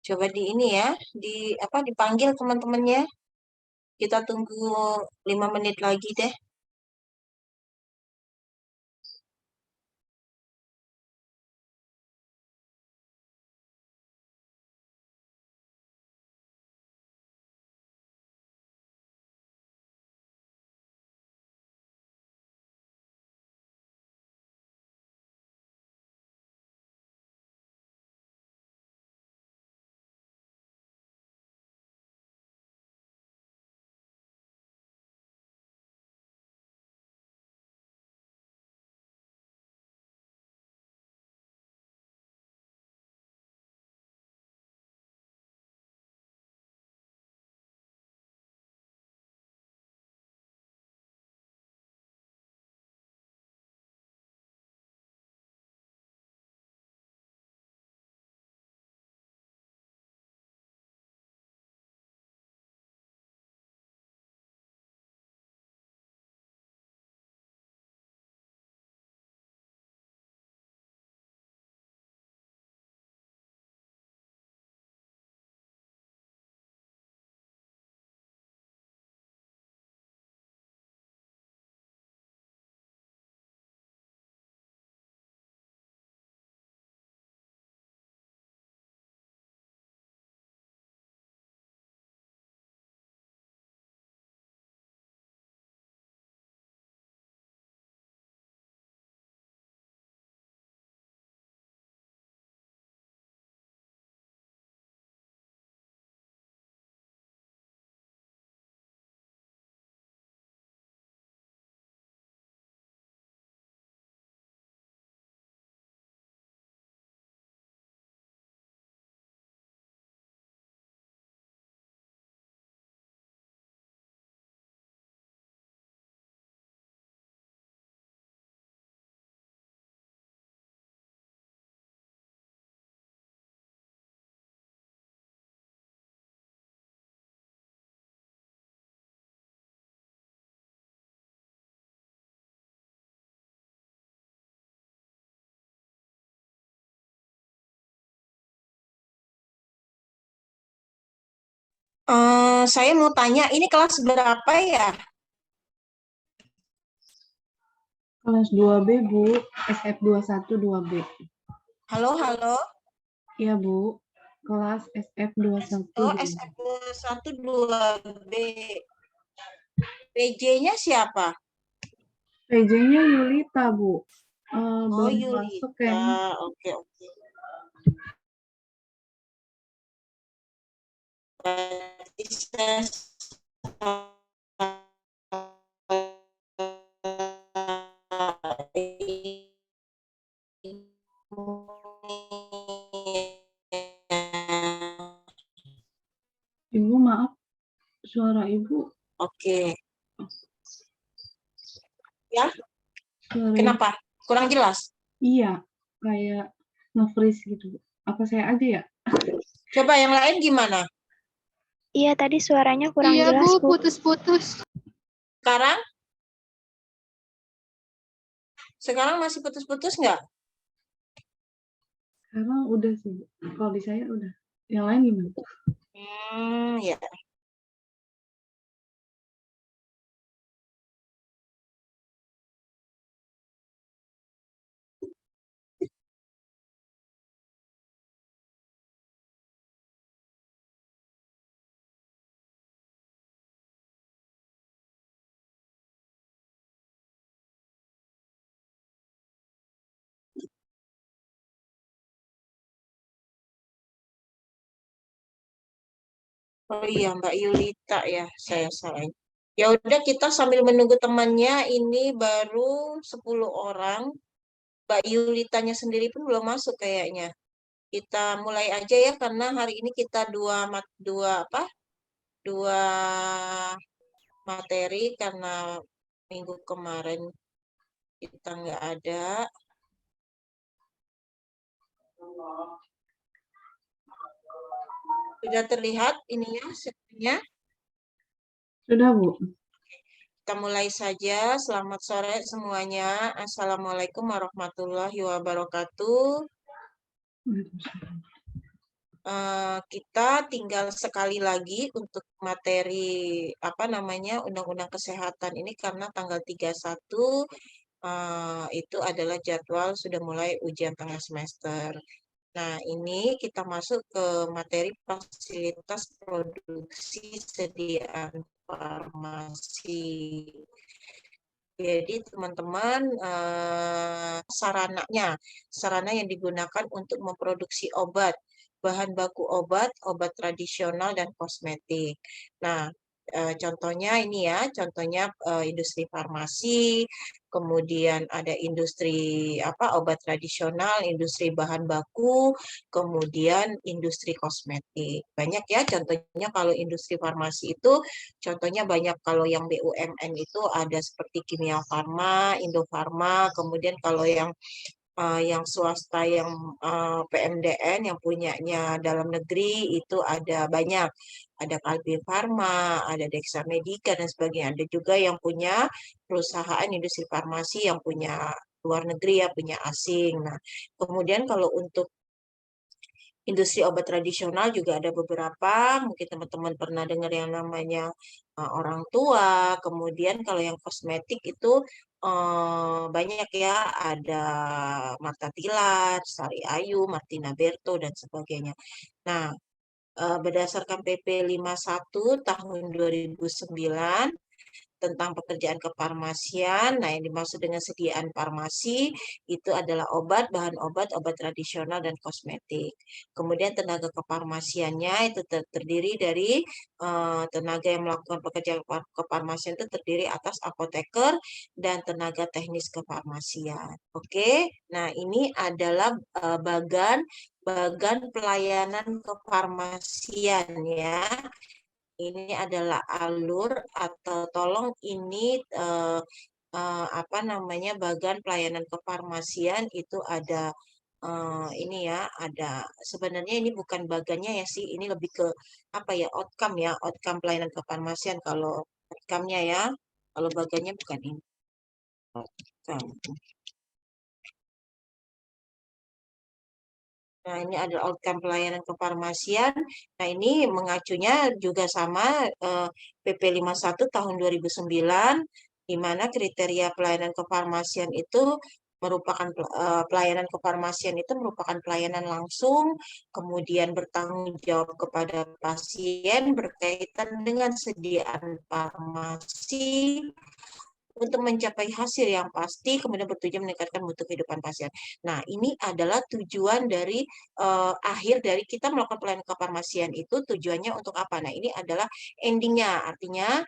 Coba di ini ya, di apa dipanggil teman-temannya. Kita tunggu 5 menit lagi deh. Saya mau tanya, ini kelas berapa ya? Kelas 2B, Bu. SF 212B. Halo, halo. Iya, Bu. Kelas SF 21. Oh, SF 112B. PJ-nya siapa? PJ-nya Yulita, Bu. Oh, Belum masuk Yulita. kayaknya. Oke, oke. Berarti saya Ibu, maaf. Suara Ibu. Oke. Ya, Suara Ibu. kenapa? Kurang jelas? Iya. Kayak nge-freeze gitu, Bu. Apa saya aja ya? Coba yang lain gimana? Iya, tadi suaranya kurang jelas, Bu, Bu. putus-putus. Sekarang? Sekarang masih putus-putus nggak? Sekarang udah sih, Bu. Kalau di saya udah. Yang lain gimana? Ya. Oh iya, Mbak Yulita ya, saya salah. Ya udah kita sambil menunggu temannya ini baru 10 orang. Mbak Yulitanya sendiri pun belum masuk kayaknya. Kita mulai aja ya karena hari ini kita dua materi karena minggu kemarin kita nggak ada. Sudah terlihat ininya, setnya. Sudah, Bu. Kita mulai saja. Selamat sore semuanya. Assalamualaikum warahmatullahi wabarakatuh. kita tinggal sekali lagi untuk materi Undang-Undang Kesehatan ini karena tanggal 31 itu adalah jadwal sudah mulai ujian tengah semester. Nah, ini kita masuk ke materi fasilitas produksi sediaan farmasi. Jadi teman-teman sarana yang digunakan untuk memproduksi obat, bahan baku obat, obat tradisional dan kosmetik. Nah, contohnya ini ya, contohnya industri farmasi, kemudian ada industri obat tradisional, industri bahan baku, kemudian industri kosmetik. Banyak ya contohnya kalau industri farmasi itu contohnya banyak kalau yang BUMN itu ada seperti Kimia Farma, Indofarma, kemudian kalau yang swasta yang PMDN yang punyanya dalam negeri itu ada banyak. Ada Kalbe Farma, ada Dexa Medica dan sebagainya. Ada juga yang punya perusahaan industri farmasi yang punya luar negeri ya, punya asing. Nah, kemudian kalau untuk industri obat tradisional juga ada beberapa, mungkin teman-teman pernah dengar yang namanya orang tua, kemudian kalau yang kosmetik itu banyak ya, ada Marta Tilar, Sari Ayu, Martina Berto, dan sebagainya. Nah, berdasarkan PP 51 tahun 2009, tentang pekerjaan kefarmasian. Nah, yang dimaksud dengan sediaan farmasi itu adalah obat, bahan obat, obat tradisional, dan kosmetik. Kemudian tenaga kefarmasiannya itu terdiri dari tenaga yang melakukan pekerjaan kefarmasian itu terdiri atas apoteker dan tenaga teknis kefarmasian. Oke, nah ini adalah bagan pelayanan kefarmasian ya. Ini adalah alur atau tolong ini bagan pelayanan kefarmasian itu ada ini ya, ada sebenarnya ini bukan bagannya ya sih, ini lebih ke outcome pelayanan kefarmasian kalau outcome-nya ya. Kalau bagannya bukan ini. Outcome. Nah, ini ada outcome pelayanan kefarmasian. Nah, ini mengacunya juga sama PP 51 tahun 2009, di mana kriteria pelayanan kefarmasian itu merupakan pelayanan kefarmasian itu merupakan pelayanan langsung, kemudian bertanggung jawab kepada pasien berkaitan dengan sediaan farmasi untuk mencapai hasil yang pasti, kemudian bertujuan meningkatkan mutu kehidupan pasien. Nah, ini adalah tujuan dari akhir dari kita melakukan pelayanan kefarmasian itu tujuannya untuk apa? Nah, ini adalah endingnya, artinya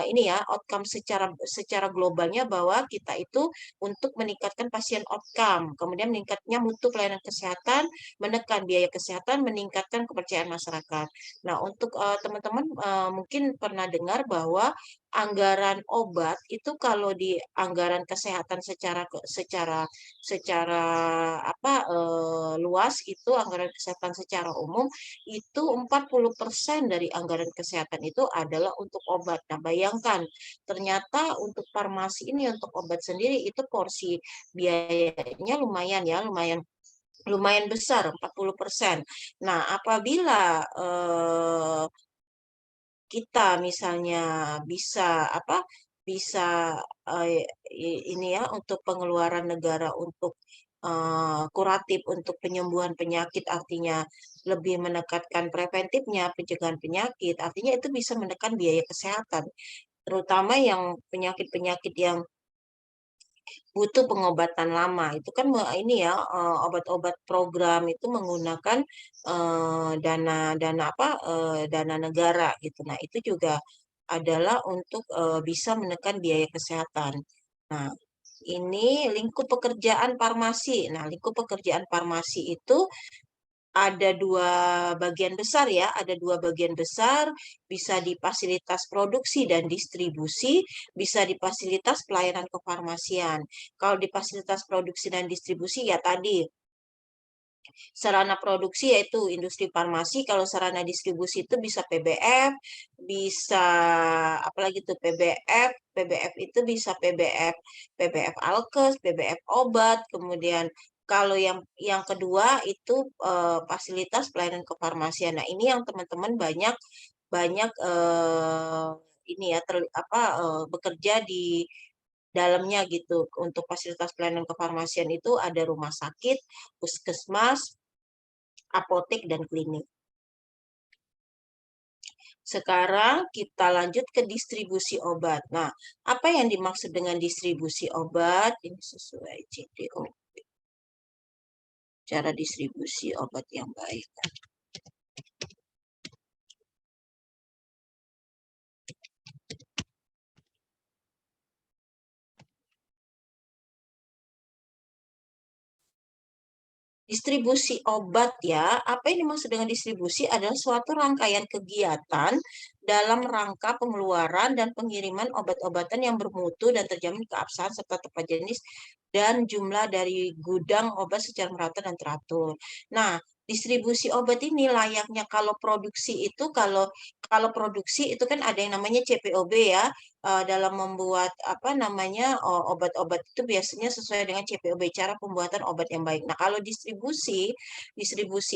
ini ya outcome secara globalnya bahwa kita itu untuk meningkatkan pasien outcome, kemudian meningkatnya mutu pelayanan kesehatan, menekan biaya kesehatan, meningkatkan kepercayaan masyarakat. Nah, untuk teman-teman mungkin pernah dengar bahwa anggaran obat itu kalau di anggaran kesehatan secara luas itu anggaran kesehatan secara umum itu 40% dari anggaran kesehatan itu adalah untuk obat. Nah, bayangkan ternyata untuk farmasi ini untuk obat sendiri itu porsi biayanya lumayan ya, lumayan besar 40%. Nah, apabila kita misalnya bisa ini ya untuk pengeluaran negara untuk kuratif untuk penyembuhan penyakit artinya lebih menekankan preventifnya pencegahan penyakit artinya itu bisa menekan biaya kesehatan terutama yang penyakit-penyakit yang butuh pengobatan lama itu kan ini ya obat-obat program itu menggunakan dana negara gitu. Nah, itu juga adalah untuk bisa menekan biaya kesehatan. Nah, ini lingkup pekerjaan farmasi. Nah, lingkup pekerjaan farmasi itu ada dua bagian besar ya, ada dua bagian besar, bisa di fasilitas produksi dan distribusi, bisa di fasilitas pelayanan kefarmasian. Kalau di fasilitas produksi dan distribusi ya tadi, sarana produksi yaitu industri farmasi, kalau sarana distribusi itu bisa PBF, bisa apalagi itu PBF itu bisa PBF Alkes, PBF obat, kemudian Kalau yang kedua itu fasilitas pelayanan kefarmasian. Nah, ini yang teman-teman banyak ini ya bekerja di dalamnya gitu. Untuk fasilitas pelayanan kefarmasian itu ada rumah sakit, puskesmas, apotek dan klinik. Sekarang kita lanjut ke distribusi obat. Nah, apa yang dimaksud dengan distribusi obat? Ini sesuai CDO. Cara distribusi obat yang baik. Distribusi obat ya, apa yang dimaksud dengan distribusi adalah suatu rangkaian kegiatan dalam rangka pengeluaran dan pengiriman obat-obatan yang bermutu dan terjamin keabsahan serta tepat jenis dan jumlah dari gudang obat secara merata dan teratur. Nah, distribusi obat ini layaknya kalau produksi itu kalau produksi itu kan ada yang namanya CPOB ya, dalam membuat apa namanya obat-obat itu biasanya sesuai dengan CPOB, cara pembuatan obat yang baik. Nah, kalau distribusi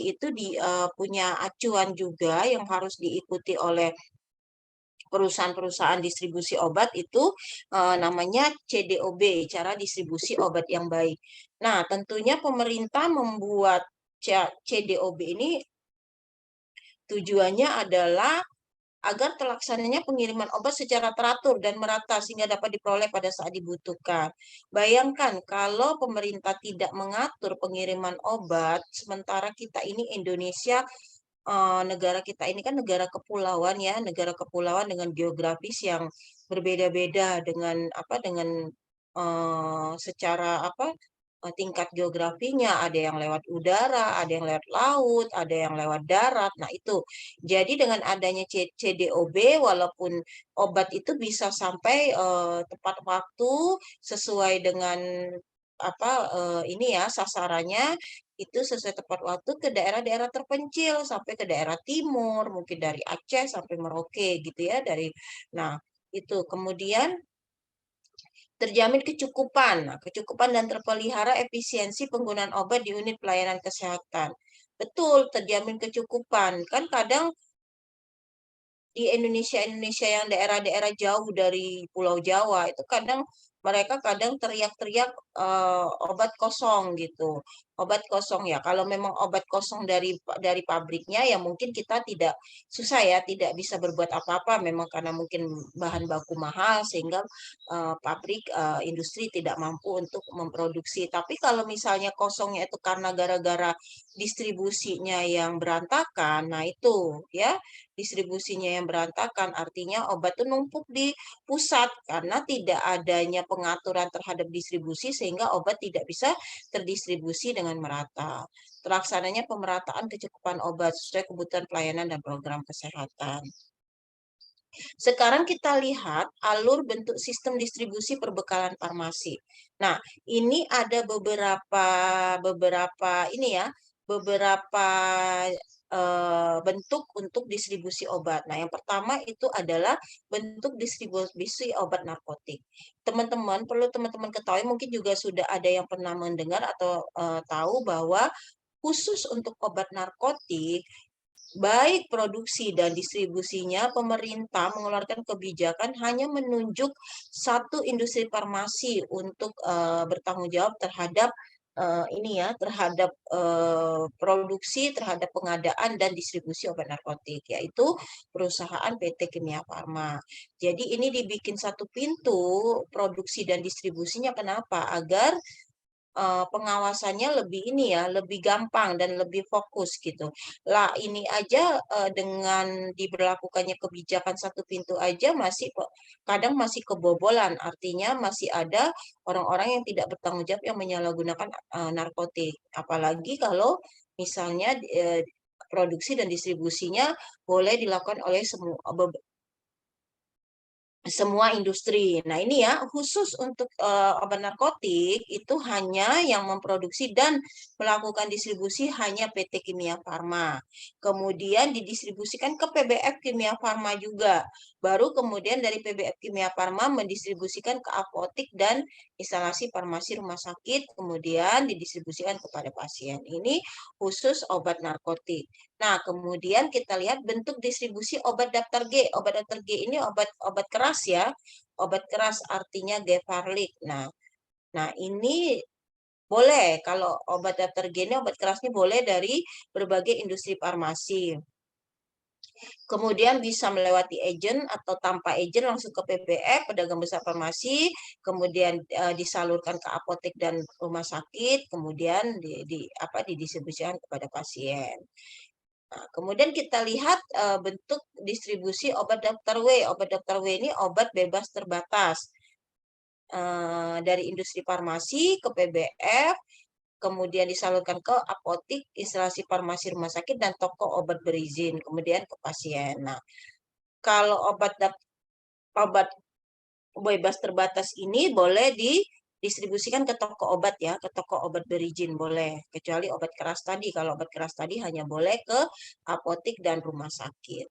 itu punya acuan juga yang harus diikuti oleh perusahaan-perusahaan distribusi obat itu namanya CDOB, cara distribusi obat yang baik. Nah, tentunya pemerintah membuat CDOB ini tujuannya adalah agar terlaksananya pengiriman obat secara teratur dan merata sehingga dapat diperoleh pada saat dibutuhkan. Bayangkan kalau pemerintah tidak mengatur pengiriman obat, sementara kita ini Indonesia, negara kita ini kan negara kepulauan ya, negara kepulauan dengan geografis yang berbeda-beda dengan secara tingkat geografinya, ada yang lewat udara, ada yang lewat laut, ada yang lewat darat. Nah, itu. Jadi dengan adanya CDOB walaupun obat itu bisa sampai tepat waktu sesuai dengan ini ya sasarannya itu sesuai tepat waktu ke daerah-daerah terpencil sampai ke daerah timur, mungkin dari Aceh sampai Merauke gitu ya nah, itu. Kemudian terjamin kecukupan. Nah, kecukupan dan terpelihara efisiensi penggunaan obat di unit pelayanan kesehatan. Betul, terjamin kecukupan. Kan kadang di Indonesia yang daerah-daerah jauh dari Pulau Jawa itu mereka kadang teriak-teriak obat kosong gitu. Obat kosong ya. Kalau memang obat kosong dari pabriknya ya mungkin kita susah ya, tidak bisa berbuat apa-apa memang karena mungkin bahan baku mahal sehingga industri tidak mampu untuk memproduksi. Tapi kalau misalnya kosongnya itu karena gara-gara distribusinya yang berantakan, nah itu ya distribusinya yang berantakan, artinya obat itu numpuk di pusat karena tidak adanya pengaturan terhadap distribusi sehingga obat tidak bisa terdistribusi dengan merata. Terlaksananya pemerataan kecukupan obat sesuai kebutuhan pelayanan dan program kesehatan. Sekarang kita lihat alur bentuk sistem distribusi perbekalan farmasi. Nah, ini ada beberapa ini ya, beberapa bentuk untuk distribusi obat. Nah, yang pertama itu adalah bentuk distribusi obat narkotik. Perlu teman-teman ketahui, mungkin juga sudah ada yang pernah mendengar atau tahu bahwa khusus untuk obat narkotik, baik produksi dan distribusinya, pemerintah mengeluarkan kebijakan hanya menunjuk satu industri farmasi untuk bertanggung jawab terhadap terhadap produksi, terhadap pengadaan dan distribusi obat narkotik, yaitu perusahaan PT Kimia Farma. Jadi ini dibikin satu pintu produksi dan distribusinya, kenapa? Agar pengawasannya lebih gampang dan lebih fokus gitu. Lah ini aja dengan diberlakukannya kebijakan satu pintu aja kadang masih kebobolan, artinya masih ada orang-orang yang tidak bertanggung jawab yang menyalahgunakan narkotik. Apalagi kalau misalnya produksi dan distribusinya boleh dilakukan oleh semua industri. Nah, ini ya khusus untuk obat narkotik itu hanya yang memproduksi dan melakukan distribusi hanya PT Kimia Farma. Kemudian didistribusikan ke PBF Kimia Farma juga. Baru kemudian dari PBF Kimia Farma mendistribusikan ke apotik dan instalasi farmasi rumah sakit, kemudian didistribusikan kepada pasien. Ini khusus obat narkotik. Nah, kemudian kita lihat bentuk distribusi obat daftar G. Obat daftar G ini obat keras ya. Obat keras artinya Gevarlik. Nah, ini boleh kalau obat daftar G ini obat keras ini boleh dari berbagai industri farmasi. Kemudian bisa melewati agen atau tanpa agen langsung ke PBF, pedagang besar farmasi, kemudian disalurkan ke apotek dan rumah sakit, kemudian didistribusikan kepada pasien. Nah, kemudian kita lihat bentuk distribusi obat daftar W. Obat daftar W ini obat bebas terbatas dari industri farmasi ke PBF, kemudian disalurkan ke apotik, instalasi farmasi rumah sakit, dan toko obat berizin, kemudian ke pasien. Nah, kalau obat bebas terbatas ini boleh didistribusikan ke toko obat ya, ke toko obat berizin boleh, kecuali obat keras tadi. Kalau obat keras tadi hanya boleh ke apotik dan rumah sakit.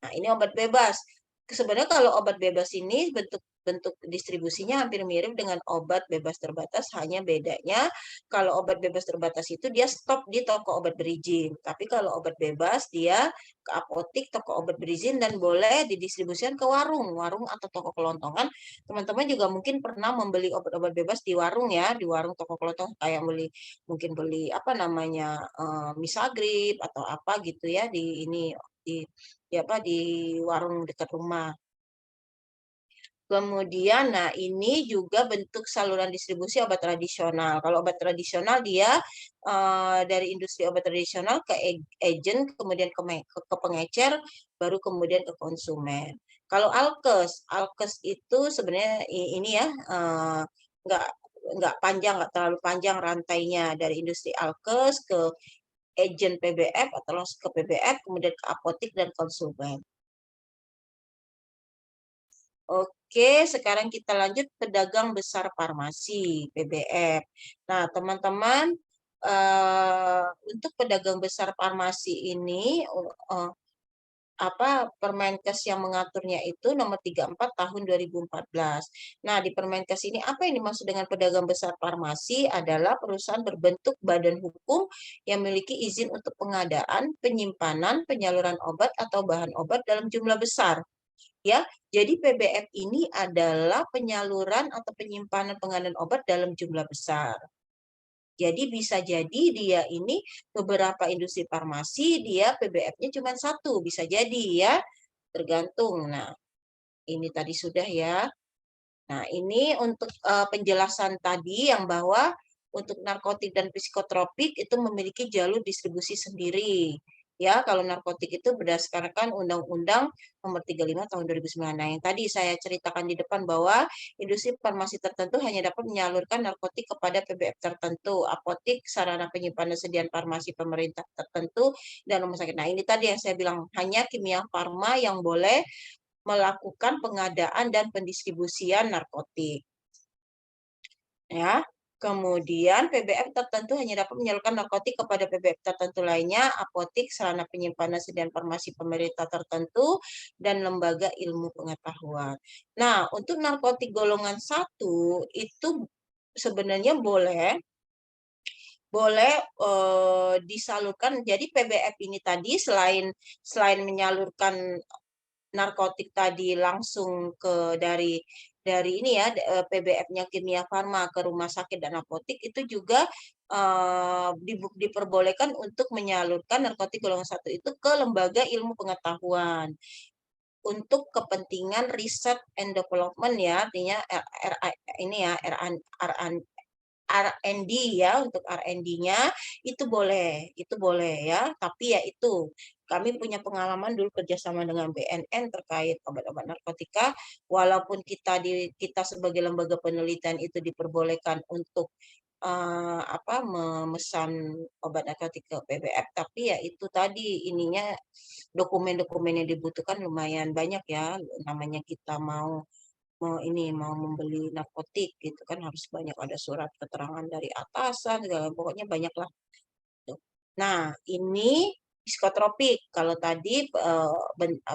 Nah, ini obat bebas. Sebenarnya kalau obat bebas ini bentuk distribusinya hampir mirip dengan obat bebas terbatas, hanya bedanya kalau obat bebas terbatas itu dia stop di toko obat berizin. Tapi kalau obat bebas dia ke apotik, toko obat berizin, dan boleh didistribusikan ke warung atau toko kelontongan. Teman-teman juga mungkin pernah membeli obat-obat bebas di warung ya, di warung toko kelontongan kayak mungkin beli apa namanya Misagrip atau apa gitu ya di warung dekat rumah. Kemudian, nah ini juga bentuk saluran distribusi obat tradisional. Kalau obat tradisional dia dari industri obat tradisional ke agen, kemudian ke pengecer, baru kemudian ke konsumen. Kalau alkes itu sebenarnya ini ya nggak panjang, nggak terlalu panjang rantainya dari industri alkes ke agen PBF atau langsung ke PBF, kemudian ke apotik dan konsumen. Oke, sekarang kita lanjut pedagang besar farmasi, PBF. Nah, teman-teman, untuk pedagang besar farmasi ini, Permenkes yang mengaturnya itu nomor 34 tahun 2014. Nah, di Permenkes ini apa yang dimaksud dengan pedagang besar farmasi adalah perusahaan berbentuk badan hukum yang memiliki izin untuk pengadaan, penyimpanan, penyaluran obat atau bahan obat dalam jumlah besar. Ya, jadi PBF ini adalah penyaluran atau penyimpanan pengadaan obat dalam jumlah besar. Jadi bisa jadi dia ini beberapa industri farmasi, dia PBF-nya cuma satu, bisa jadi ya, tergantung. Nah, ini tadi sudah ya. Nah, ini untuk penjelasan tadi yang bahwa untuk narkotik dan psikotropik itu memiliki jalur distribusi sendiri. Ya, kalau narkotik itu berdasarkan Undang-Undang Nomor 35 Tahun 2009. Nah, yang tadi saya ceritakan di depan bahwa industri farmasi tertentu hanya dapat menyalurkan narkotik kepada PBF tertentu, apotik, sarana penyimpanan sediaan farmasi pemerintah tertentu, dan rumah sakit. Nah, ini tadi yang saya bilang, hanya Kimia Farma yang boleh melakukan pengadaan dan pendistribusian narkotik. Ya. Kemudian PBF tertentu hanya dapat menyalurkan narkotik kepada PBF tertentu lainnya, apotik, sarana penyimpanan sediaan farmasi pemerintah tertentu, dan lembaga ilmu pengetahuan. Nah, untuk narkotik golongan 1 itu sebenarnya boleh disalurkan. Jadi PBF ini tadi selain menyalurkan narkotik tadi langsung dari ini ya PBF-nya Kimia Farma ke rumah sakit dan apotik, itu juga diperbolehkan untuk menyalurkan narkotik golongan 1 itu ke lembaga ilmu pengetahuan untuk kepentingan riset and development ya, artinya R&D ya, untuk R&D-nya itu boleh ya, tapi ya itu kami punya pengalaman dulu kerjasama dengan BNN terkait obat-obat narkotika, walaupun kita sebagai lembaga penelitian itu diperbolehkan untuk memesan obat narkotik ke PBF, tapi ya itu tadi ininya dokumen-dokumen yang dibutuhkan lumayan banyak ya. Namanya kita mau membeli narkotik gitu kan harus banyak, ada surat keterangan dari atasan segala, pokoknya banyak lah. Nah, ini psikotropik. Kalau tadi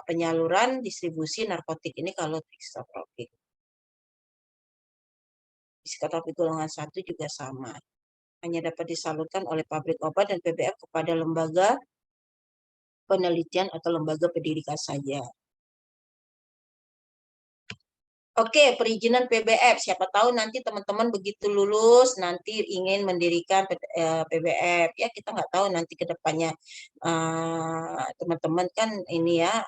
penyaluran distribusi narkotik, ini kalau psikotropik. Psikotropik golongan 1 juga sama. Hanya dapat disalurkan oleh pabrik obat dan PBF kepada lembaga penelitian atau lembaga pendidikan saja. Oke, perizinan PBF. Siapa tahu nanti teman-teman begitu lulus nanti ingin mendirikan PBF. Ya, kita nggak tahu nanti ke depannya teman-teman kan ini ya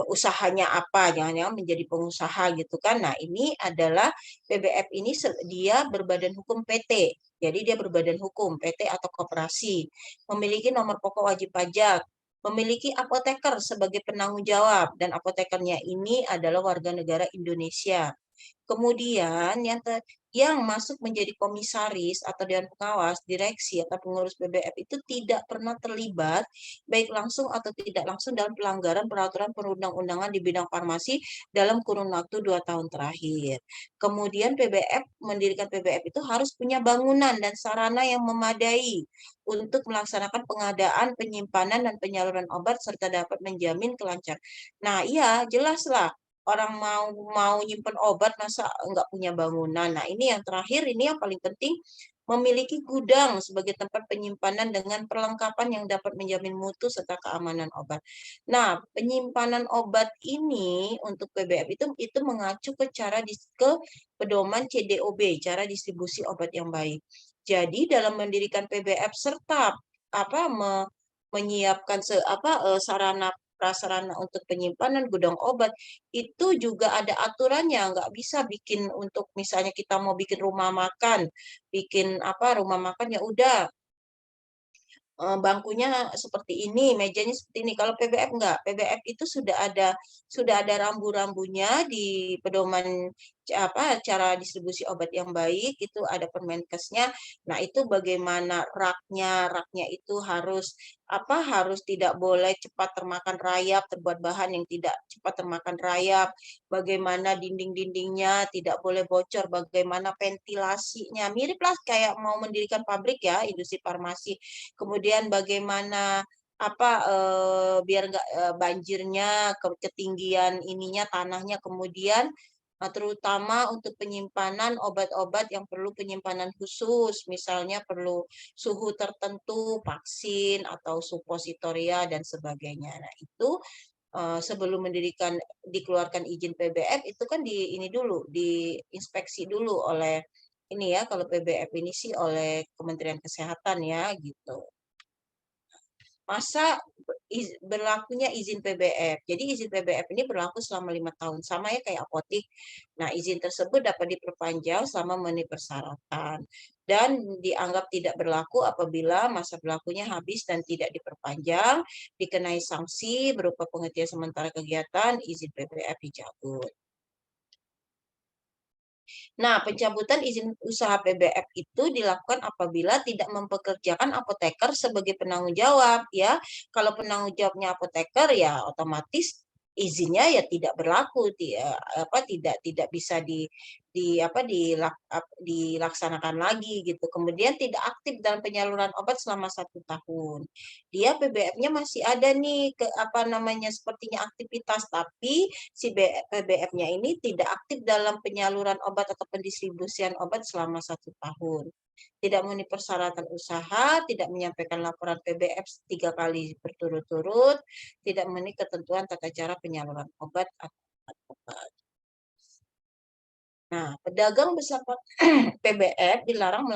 usahanya apa, jangan-jangan menjadi pengusaha gitu kan. Nah, ini adalah PBF ini dia berbadan hukum PT. Jadi dia berbadan hukum PT atau koperasi, memiliki nomor pokok wajib pajak, memiliki apoteker sebagai penanggung jawab, dan apotekernya ini adalah warga negara Indonesia. Kemudian yang masuk menjadi komisaris atau dewan pengawas, direksi atau pengurus PBF itu tidak pernah terlibat baik langsung atau tidak langsung dalam pelanggaran peraturan perundang-undangan di bidang farmasi dalam kurun waktu 2 tahun terakhir. Kemudian mendirikan PBF itu harus punya bangunan dan sarana yang memadai untuk melaksanakan pengadaan, penyimpanan, dan penyaluran obat serta dapat menjamin kelancaran. Nah, iya, jelaslah. Orang mau nyimpen obat masa nggak punya bangunan. Nah, ini yang terakhir, ini yang paling penting, memiliki gudang sebagai tempat penyimpanan dengan perlengkapan yang dapat menjamin mutu serta keamanan obat. Nah, penyimpanan obat ini untuk PBF itu mengacu ke ke pedoman CDOB, cara distribusi obat yang baik. Jadi dalam mendirikan PBF serta menyiapkan sarana prasarana untuk penyimpanan gudang obat itu juga ada aturannya, nggak bisa bikin untuk misalnya kita mau bikin rumah makan, rumah makan ya udah bangkunya seperti ini, mejanya seperti ini. Kalau PBF enggak, PBF itu sudah ada rambu-rambunya di pedoman cara distribusi obat yang baik, itu ada Permenkesnya. Nah, itu bagaimana raknya itu harus tidak boleh cepat termakan rayap, terbuat bahan yang tidak cepat termakan rayap, bagaimana dinding-dindingnya tidak boleh bocor, bagaimana ventilasinya, miriplah kayak mau mendirikan pabrik ya, industri farmasi. Kemudian bagaimana biar nggak banjirnya, ketinggian ininya tanahnya, kemudian terutama untuk penyimpanan obat-obat yang perlu penyimpanan khusus, misalnya perlu suhu tertentu, vaksin atau supositoria dan sebagainya. Nah, itu sebelum dikeluarkan izin PBF itu kan diinspeksi dulu oleh ini ya, kalau PBF ini sih oleh Kementerian Kesehatan ya gitu. Masa berlakunya izin PBF. Jadi izin PBF ini berlaku selama 5 tahun. Sama ya kayak apotik. Nah, izin tersebut dapat diperpanjang selama memenuhi persyaratan. Dan dianggap tidak berlaku apabila masa berlakunya habis dan tidak diperpanjang, dikenai sanksi berupa penghentian sementara kegiatan, izin PBF dicabut. Nah, pencabutan izin usaha PBF itu dilakukan apabila tidak mempekerjakan apoteker sebagai penanggung jawab ya. Kalau penanggung jawabnya apoteker ya otomatis izinnya ya tidak berlaku, tidak bisa dilaksanakan lagi gitu. Kemudian tidak aktif dalam penyaluran obat selama 1 tahun. Dia PBF-nya masih ada nih sepertinya aktivitas, tapi si PBF-nya ini tidak aktif dalam penyaluran obat atau pendistribusian obat selama 1 tahun. Tidak memenuhi persyaratan usaha, tidak menyampaikan laporan PBF 3 kali berturut-turut, tidak memenuhi ketentuan tata cara penyaluran obat atau obat. Nah, pedagang besar PBF dilarang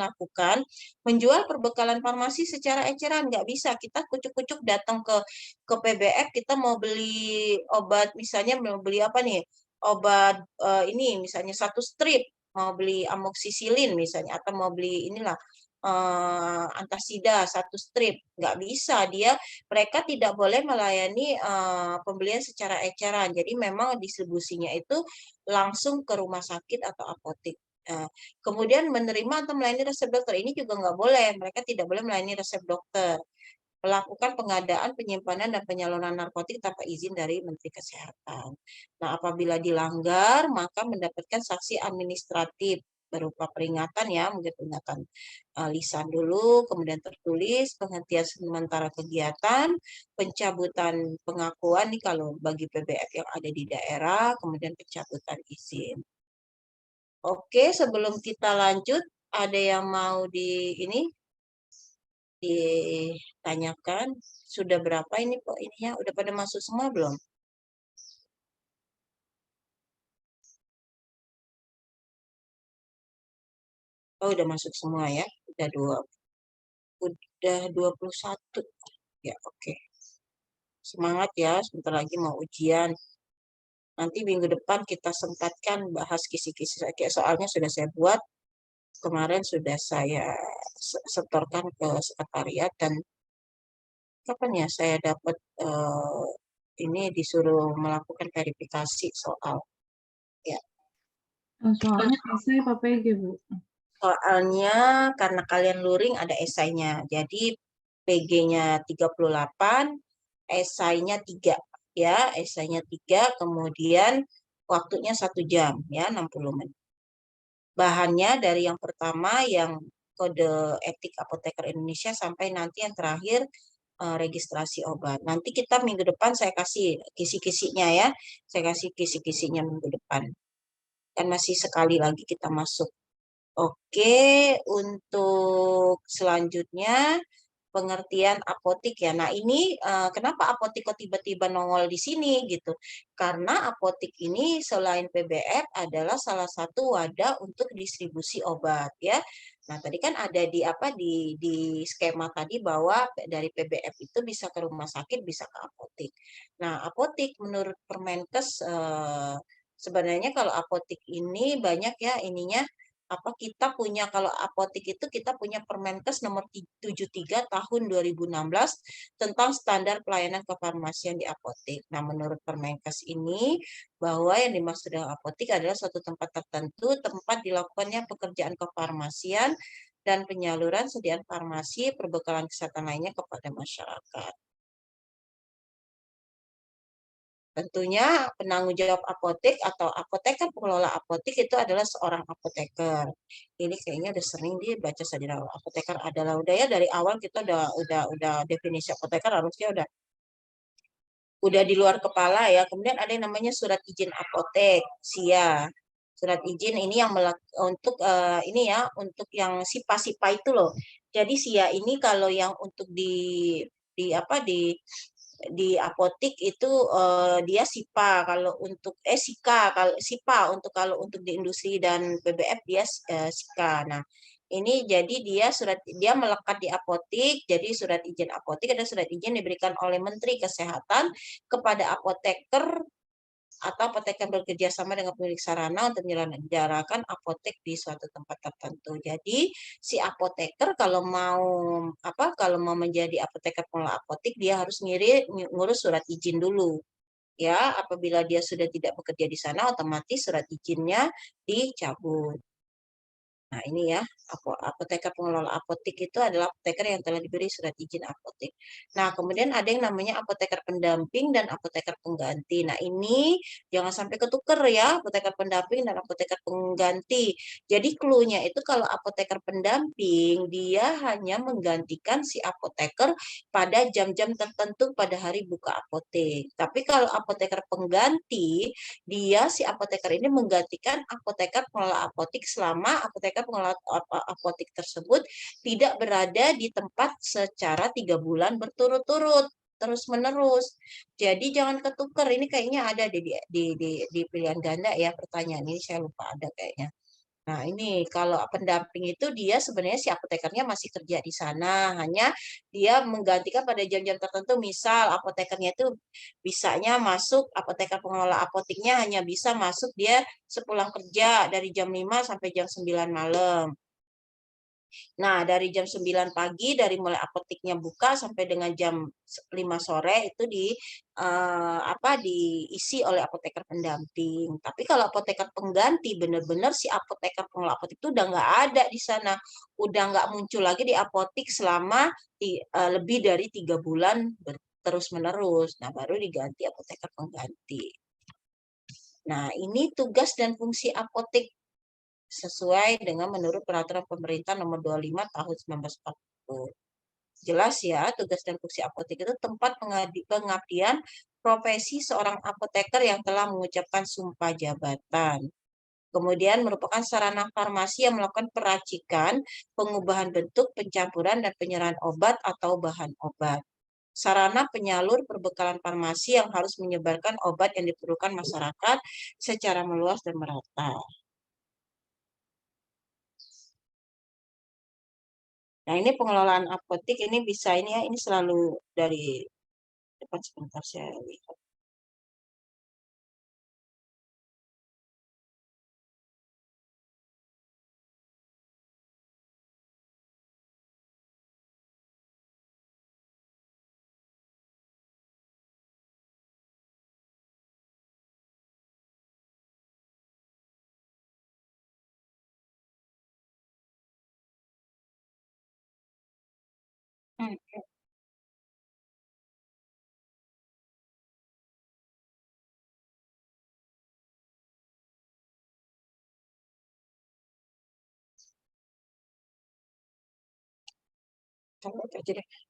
menjual perbekalan farmasi secara eceran. Nggak bisa, kita kucuk-kucuk datang ke PBF, kita mau beli obat, misalnya mau beli apa nih, obat ini misalnya 1 strip, mau beli amoksisilin misalnya, atau mau beli inilah antasida 1 strip, nggak bisa, mereka tidak boleh melayani pembelian secara eceran. Jadi memang distribusinya itu langsung ke rumah sakit atau apotek. Kemudian menerima atau melayani resep dokter ini juga nggak boleh. Mereka tidak boleh melayani resep dokter. Melakukan pengadaan, penyimpanan, dan penyaluran narkotik tanpa izin dari Menteri Kesehatan. Nah, apabila dilanggar, maka mendapatkan sanksi administratif berupa peringatan ya, mungkin peringatan lisan dulu, kemudian tertulis, penghentian sementara kegiatan, pencabutan pengakuan nih kalau bagi PBF yang ada di daerah, kemudian pencabutan izin. Oke, sebelum kita lanjut, ada yang mau ditanyakan? Sudah berapa ini kok ininya? Udah pada masuk semua belum? Oh, udah masuk semua ya. Udah 21. Ya, oke. Semangat ya, sebentar lagi mau ujian. Nanti minggu depan kita sempatkan bahas kisi-kisi. Soalnya sudah saya buat. Kemarin sudah saya setorkan ke sekretariat dan kapan ya saya dapat ini disuruh melakukan verifikasi soal. Ya. Soalnya esai apa PG, Bu? Soalnya karena kalian luring ada esainya. Jadi PG-nya 38, esainya 3 ya, esainya 3, kemudian waktunya 1 jam ya, 60 menit. Bahannya dari yang pertama yang kode etik apoteker Indonesia sampai nanti yang terakhir registrasi obat. Nanti kita minggu depan saya kasih kisi-kisinya ya. Saya kasih kisi-kisinya minggu depan. Kan masih sekali lagi kita masuk. Oke, untuk selanjutnya pengertian apotik ya. Nah, ini kenapa apotik kok tiba-tiba nongol di sini gitu? Karena apotik ini selain PBF adalah salah satu wadah untuk distribusi obat ya. Nah, tadi kan ada di skema tadi bahwa dari PBF itu bisa ke rumah sakit, bisa ke apotik. Nah, apotik menurut Permenkes sebenarnya kalau apotik ini banyak ya ininya kita punya kalau apotik itu kita punya Permenkes nomor 73 tahun 2016 tentang standar pelayanan kefarmasian di apotik. Nah, menurut Permenkes ini bahwa yang dimaksud dengan apotik adalah suatu tempat tertentu, tempat dilakukannya pekerjaan kefarmasian dan penyaluran sediaan farmasi, perbekalan kesehatan lainnya kepada masyarakat. Tentunya penanggung jawab apotek atau apoteker pengelola apotek itu adalah seorang apoteker. Ini kayaknya udah sering dibaca saja apoteker adalah udah ya dari awal kita udah definisi apoteker harusnya udah di luar kepala ya. Kemudian ada yang namanya surat izin apotek, SIA. Surat izin ini yang untuk ini ya untuk yang SIPA itu loh. Jadi SIA ini kalau yang untuk di apotik itu dia SIPA kalau untuk SIKA kalau SIPA untuk kalau untuk di industri dan PBF dia SIKA. Nah, ini jadi dia melekat di apotik, jadi surat izin apotik ada surat izin diberikan oleh Menteri Kesehatan kepada apoteker atau apoteker bekerja sama dengan pemilik sarana untuk menyelenggarakan apotek di suatu tempat tertentu. Jadi si apoteker kalau mau menjadi apoteker pengelola apotek dia harus ngurus surat izin dulu. Ya, apabila dia sudah tidak bekerja di sana otomatis surat izinnya dicabut. Nah, ini ya, apoteker pengelola apotek itu adalah apoteker yang telah diberi surat izin apotek. Nah, kemudian ada yang namanya apoteker pendamping dan apoteker pengganti. Nah, ini jangan sampai ketuker ya, apoteker pendamping dan apoteker pengganti. Jadi, clue-nya itu kalau apoteker pendamping, dia hanya menggantikan si apoteker pada jam-jam tertentu pada hari buka apotek. Tapi kalau apoteker pengganti, si apoteker ini menggantikan apoteker pengelola apotek selama apoteker pengelola apotek tersebut tidak berada di tempat secara 3 bulan berturut-turut terus-menerus. Jadi jangan ketukar. Ini kayaknya ada di pilihan ganda ya pertanyaan ini saya lupa ada kayaknya. Nah, ini kalau pendamping itu dia sebenarnya si apotekernya masih kerja di sana, hanya dia menggantikan pada jam-jam tertentu. Misal apotekernya itu bisanya masuk, apoteker pengelola apoteknya hanya bisa masuk dia sepulang kerja dari jam 5 sampai jam 9 malam. Nah, dari jam 9 pagi, dari mulai apoteknya buka sampai dengan jam 5 sore itu diisi oleh apoteker pendamping. Tapi kalau apoteker pengganti, benar-benar si apoteker pengelola apotek itu udah nggak ada di sana. Udah nggak muncul lagi di apotek selama lebih dari 3 bulan terus-menerus. Nah, baru diganti apoteker pengganti. Nah, ini tugas dan fungsi apotek sesuai dengan menurut peraturan pemerintah nomor 25 tahun 1940. Jelas ya, tugas dan fungsi apotek itu tempat pengabdian profesi seorang apoteker yang telah mengucapkan sumpah jabatan. Kemudian merupakan sarana farmasi yang melakukan peracikan, pengubahan bentuk, pencampuran, dan penyerahan obat atau bahan obat. Sarana penyalur perbekalan farmasi yang harus menyebarkan obat yang diperlukan masyarakat secara meluas dan merata. Nah, ini pengelolaan apotek ini bisa ini ya, ini selalu dari depan sebentar saya lihat.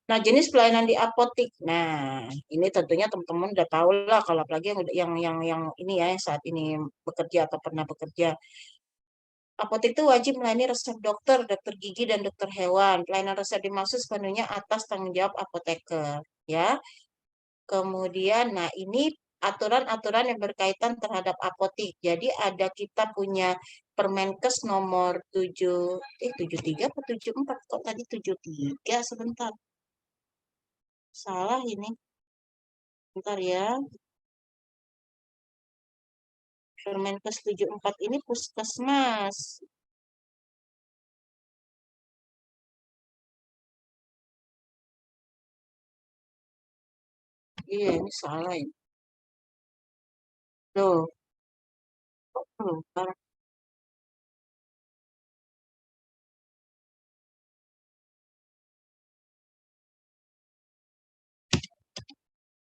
Nah, jenis pelayanan di apotek. Nah, ini tentunya teman-teman udah tahu lah kalau apalagi yang ini ya yang saat ini bekerja atau pernah bekerja. Apotek itu wajib melayani resep dokter, dokter gigi, dan dokter hewan. Pelayanan resep dimaksud sepenuhnya atas tanggung jawab apoteker, ya. Kemudian, nah ini aturan-aturan yang berkaitan terhadap apotek. Jadi ada kita punya Permenkes nomor 73 atau 74, kok tadi 73 sebentar. Salah ini. Bentar ya. Permenkes 74 ini puskesmas. Iya, ini salah ini. Loh, kok lupa?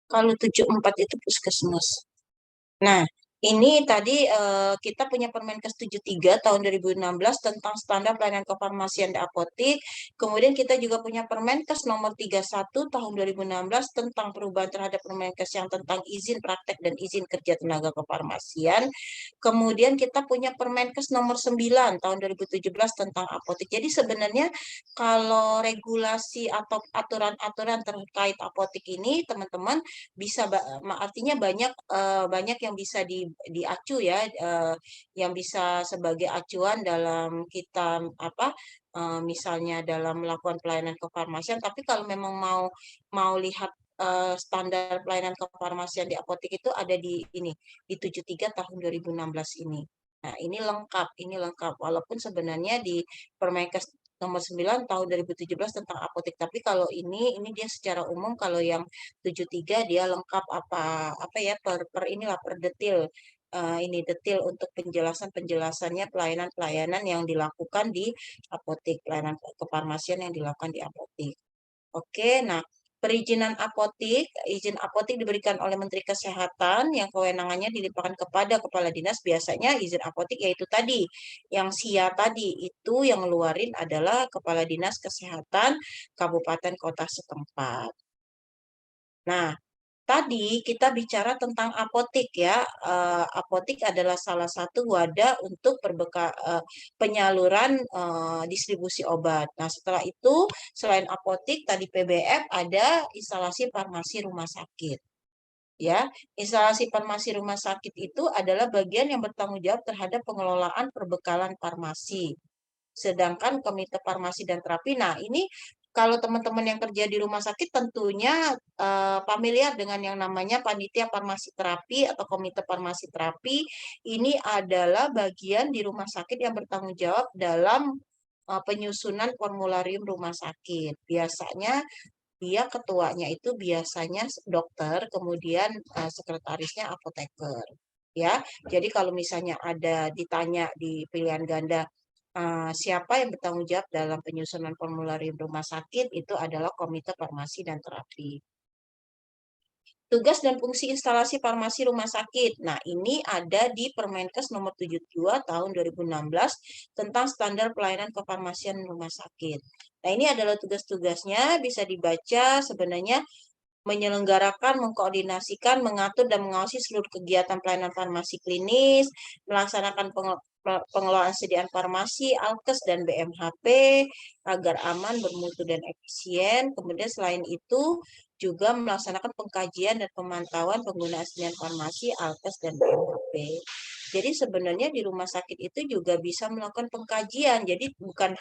Kalau 74 itu puskesmas. Nah, ini tadi kita punya Permenkes 73 tahun 2016 tentang standar pelayanan kefarmasian di apotek. Kemudian kita juga punya Permenkes nomor 31 tahun 2016 tentang perubahan terhadap Permenkes yang tentang izin praktek dan izin kerja tenaga kefarmasian. Kemudian kita punya Permenkes nomor 9 tahun 2017 tentang apotek. Jadi sebenarnya kalau regulasi atau aturan-aturan terkait apotek ini teman-teman bisa artinya banyak yang bisa diacu ya, yang bisa sebagai acuan dalam kita misalnya dalam melakukan pelayanan kefarmasian. Tapi kalau memang mau lihat standar pelayanan kefarmasian di apotek itu ada di ini di 73 tahun 2016 ini. Nah, ini lengkap walaupun sebenarnya di Permenkes nomor 9 tahun 2017 tentang apotek. Tapi kalau ini dia secara umum, kalau yang 73 dia lengkap apa ya per detil. Ini detil untuk penjelasannya pelayanan-pelayanan yang dilakukan di apotek, pelayanan kefarmasian yang dilakukan di apotek. Oke, nah izin apotek diberikan oleh Menteri Kesehatan yang kewenangannya dilimpahkan kepada Kepala Dinas. Biasanya izin apotek yaitu tadi, yang SIA tadi, itu yang ngeluarin adalah Kepala Dinas Kesehatan Kabupaten Kota setempat. Nah, tadi kita bicara tentang apotek ya. Apotek adalah salah satu wadah untuk penyaluran distribusi obat. Nah, setelah itu selain apotek tadi PBF ada instalasi farmasi rumah sakit. Ya, instalasi farmasi rumah sakit itu adalah bagian yang bertanggung jawab terhadap pengelolaan perbekalan farmasi. Sedangkan komite farmasi dan terapi, nah ini kalau teman-teman yang kerja di rumah sakit tentunya familiar dengan yang namanya panitia farmasi terapi atau komite farmasi terapi. Ini adalah bagian di rumah sakit yang bertanggung jawab dalam penyusunan formularium rumah sakit. Biasanya dia ketuanya itu biasanya dokter, kemudian sekretarisnya apoteker. Ya, jadi kalau misalnya ada ditanya di pilihan ganda siapa yang bertanggung jawab dalam penyusunan formularium rumah sakit, itu adalah Komite Farmasi dan Terapi. Tugas dan fungsi instalasi farmasi rumah sakit. Nah, ini ada di Permenkes nomor 72 tahun 2016 tentang standar pelayanan kefarmasian rumah sakit. Nah, ini adalah tugas-tugasnya, bisa dibaca sebenarnya menyelenggarakan, mengkoordinasikan, mengatur, dan mengawasi seluruh kegiatan pelayanan farmasi klinis, melaksanakan pengelolaan sediaan farmasi, Alkes, dan BMHP, agar aman, bermutu, dan efisien. Kemudian selain itu, juga melaksanakan pengkajian dan pemantauan penggunaan sediaan farmasi, Alkes, dan BMHP. Jadi sebenarnya di rumah sakit itu juga bisa melakukan pengkajian. Jadi bukan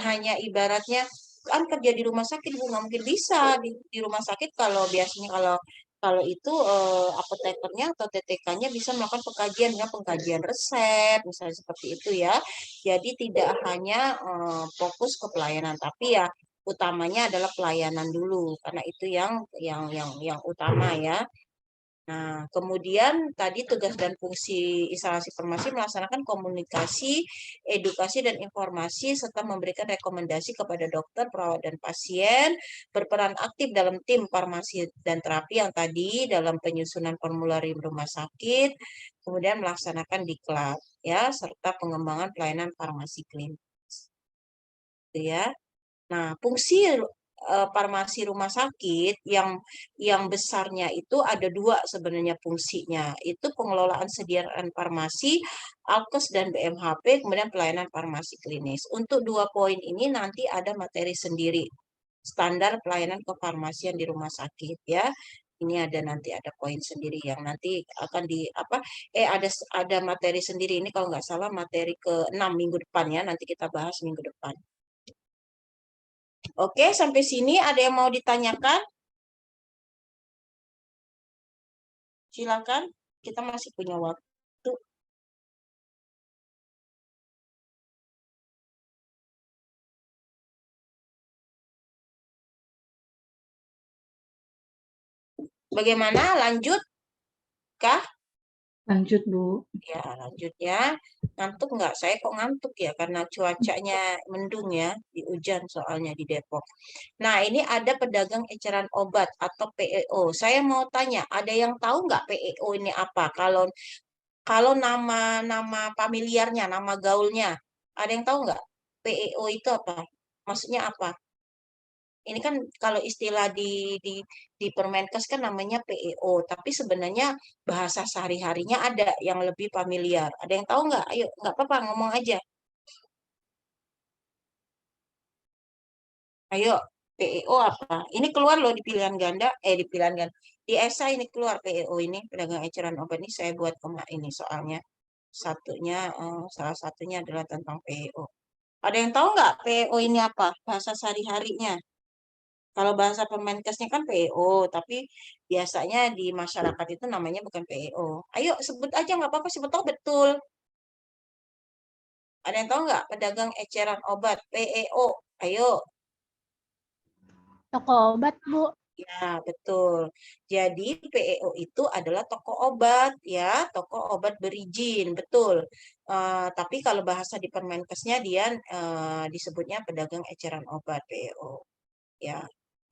hanya ibaratnya kan kerja di rumah sakit Bu, nggak mungkin bisa di rumah sakit kalau biasanya kalau itu apotekernya atau TTK-nya bisa melakukan pengkajian resep misalnya seperti itu ya. Jadi tidak hanya fokus ke pelayanan, tapi ya utamanya adalah pelayanan dulu karena itu yang utama ya. Nah, kemudian tadi tugas dan fungsi instalasi farmasi melaksanakan komunikasi, edukasi, dan informasi, serta memberikan rekomendasi kepada dokter, perawat, dan pasien, berperan aktif dalam tim farmasi dan terapi yang tadi dalam penyusunan formularium rumah sakit, kemudian melaksanakan diklat, ya, serta pengembangan pelayanan farmasi klinis. Gitu ya. Nah, fungsi farmasi rumah sakit yang besarnya itu ada dua sebenarnya fungsinya. Itu pengelolaan sediaan farmasi, Alkes dan BMHP, kemudian pelayanan farmasi klinis. Untuk dua poin ini nanti ada materi sendiri, standar pelayanan kefarmasian di rumah sakit ya. Ini nanti ada poin sendiri yang nanti akan ada materi sendiri ini kalau nggak salah materi ke-6 minggu depan ya. Nanti kita bahas minggu depan. Oke, sampai sini ada yang mau ditanyakan? Silakan, kita masih punya waktu. Bagaimana? Lanjut kah? Lanjut, Bu. Ya, lanjut ya. Ngantuk nggak? Saya kok ngantuk ya, karena cuacanya mendung ya, di hujan soalnya di Depok. Nah, ini ada pedagang eceran obat atau PEO. Saya mau tanya, ada yang tahu nggak PEO ini apa? Kalau nama familiarnya, nama gaulnya, ada yang tahu nggak? PEO itu apa? Maksudnya apa? Ini kan kalau istilah di Permenkes kan namanya PEO, tapi sebenarnya bahasa sehari-harinya ada yang lebih familiar. Ada yang tahu nggak? Ayo, nggak apa-apa, ngomong aja. Ayo, PEO apa? Ini keluar loh di pilihan ganda, di pilihan ganda. Di esai ini keluar PEO ini, pedagang eceran obat ini saya buat ini soalnya. Salah satunya adalah tentang PEO. Ada yang tahu nggak PEO ini apa? Bahasa sehari-harinya. Kalau bahasa Permenkesnya kan PEO, tapi biasanya di masyarakat itu namanya bukan PEO. Ayo sebut aja nggak apa-apa, siapa tahu betul. Ada yang tahu nggak pedagang eceran obat PEO? Ayo. Toko obat, Bu. Ya, betul. Jadi PEO itu adalah toko obat ya, toko obat berizin, betul. Tapi kalau bahasa di Permenkesnya dia disebutnya pedagang eceran obat PEO. Ya,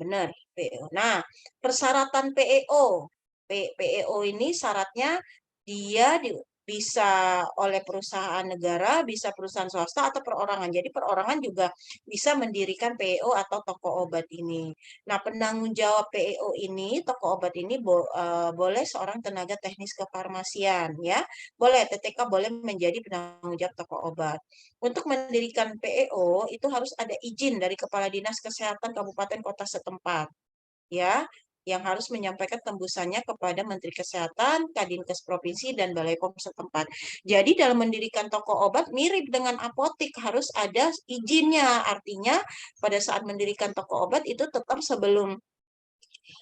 benar PEO. Nah, persyaratan PEO. PEO ini syaratnya dia bisa oleh perusahaan negara, bisa perusahaan swasta atau perorangan. Jadi perorangan juga bisa mendirikan PEO atau toko obat ini. Nah, penanggung jawab PEO ini, toko obat ini boleh seorang tenaga teknis kefarmasian ya. Boleh TTK boleh menjadi penanggung jawab toko obat. Untuk mendirikan PEO itu harus ada izin dari Kepala Dinas Kesehatan Kabupaten Kota setempat, ya, yang harus menyampaikan tembusannya kepada Menteri Kesehatan, Kadinkes Provinsi, dan Balai POM setempat. Jadi dalam mendirikan toko obat mirip dengan apotik harus ada izinnya. Artinya pada saat mendirikan toko obat itu tetap sebelum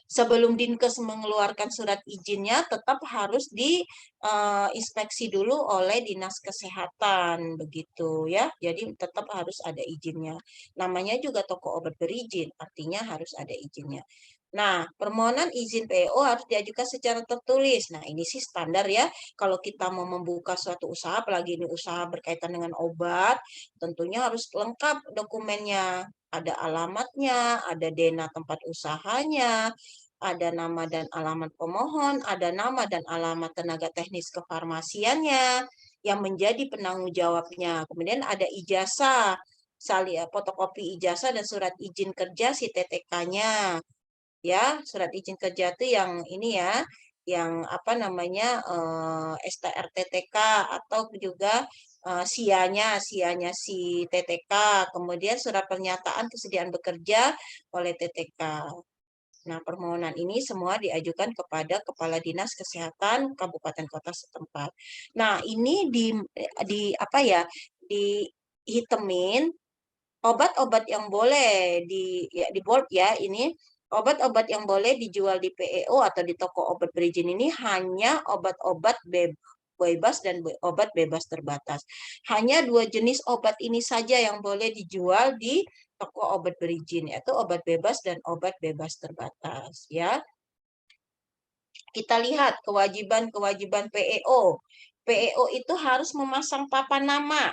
Sebelum Dinkes mengeluarkan surat izinnya, tetap harus diinspeksi dulu oleh Dinas Kesehatan, begitu ya. Jadi tetap harus ada izinnya. Namanya juga toko obat berizin, artinya harus ada izinnya. Nah, permohonan izin PO harus diajukan secara tertulis. Nah, ini sih standar ya. Kalau kita mau membuka suatu usaha, apalagi ini usaha berkaitan dengan obat, tentunya harus lengkap dokumennya. Ada alamatnya, ada dena tempat usahanya, ada nama dan alamat pemohon, ada nama dan alamat tenaga teknis kefarmasiannya yang menjadi penanggung jawabnya. Kemudian ada ijazah, fotokopi ijazah dan surat izin kerja si TTK-nya. Ya, surat izin kerja itu yang ini ya, yang apa namanya STRTTK atau juga SIA-nya si TTK, kemudian surat pernyataan kesediaan bekerja oleh TTK. Nah, permohonan ini semua diajukan kepada Kepala Dinas Kesehatan Kabupaten Kota setempat. Nah, ini di apa ya? Dihitemin obat-obat yang boleh di bold ya ini obat-obat yang boleh dijual di PEO atau di toko obat berizin ini hanya obat-obat bebas dan obat bebas terbatas. Hanya 2 jenis obat ini saja yang boleh dijual di toko obat berizin, yaitu obat bebas dan obat bebas terbatas ya. Kita lihat kewajiban-kewajiban PEO. PEO itu harus memasang papan nama.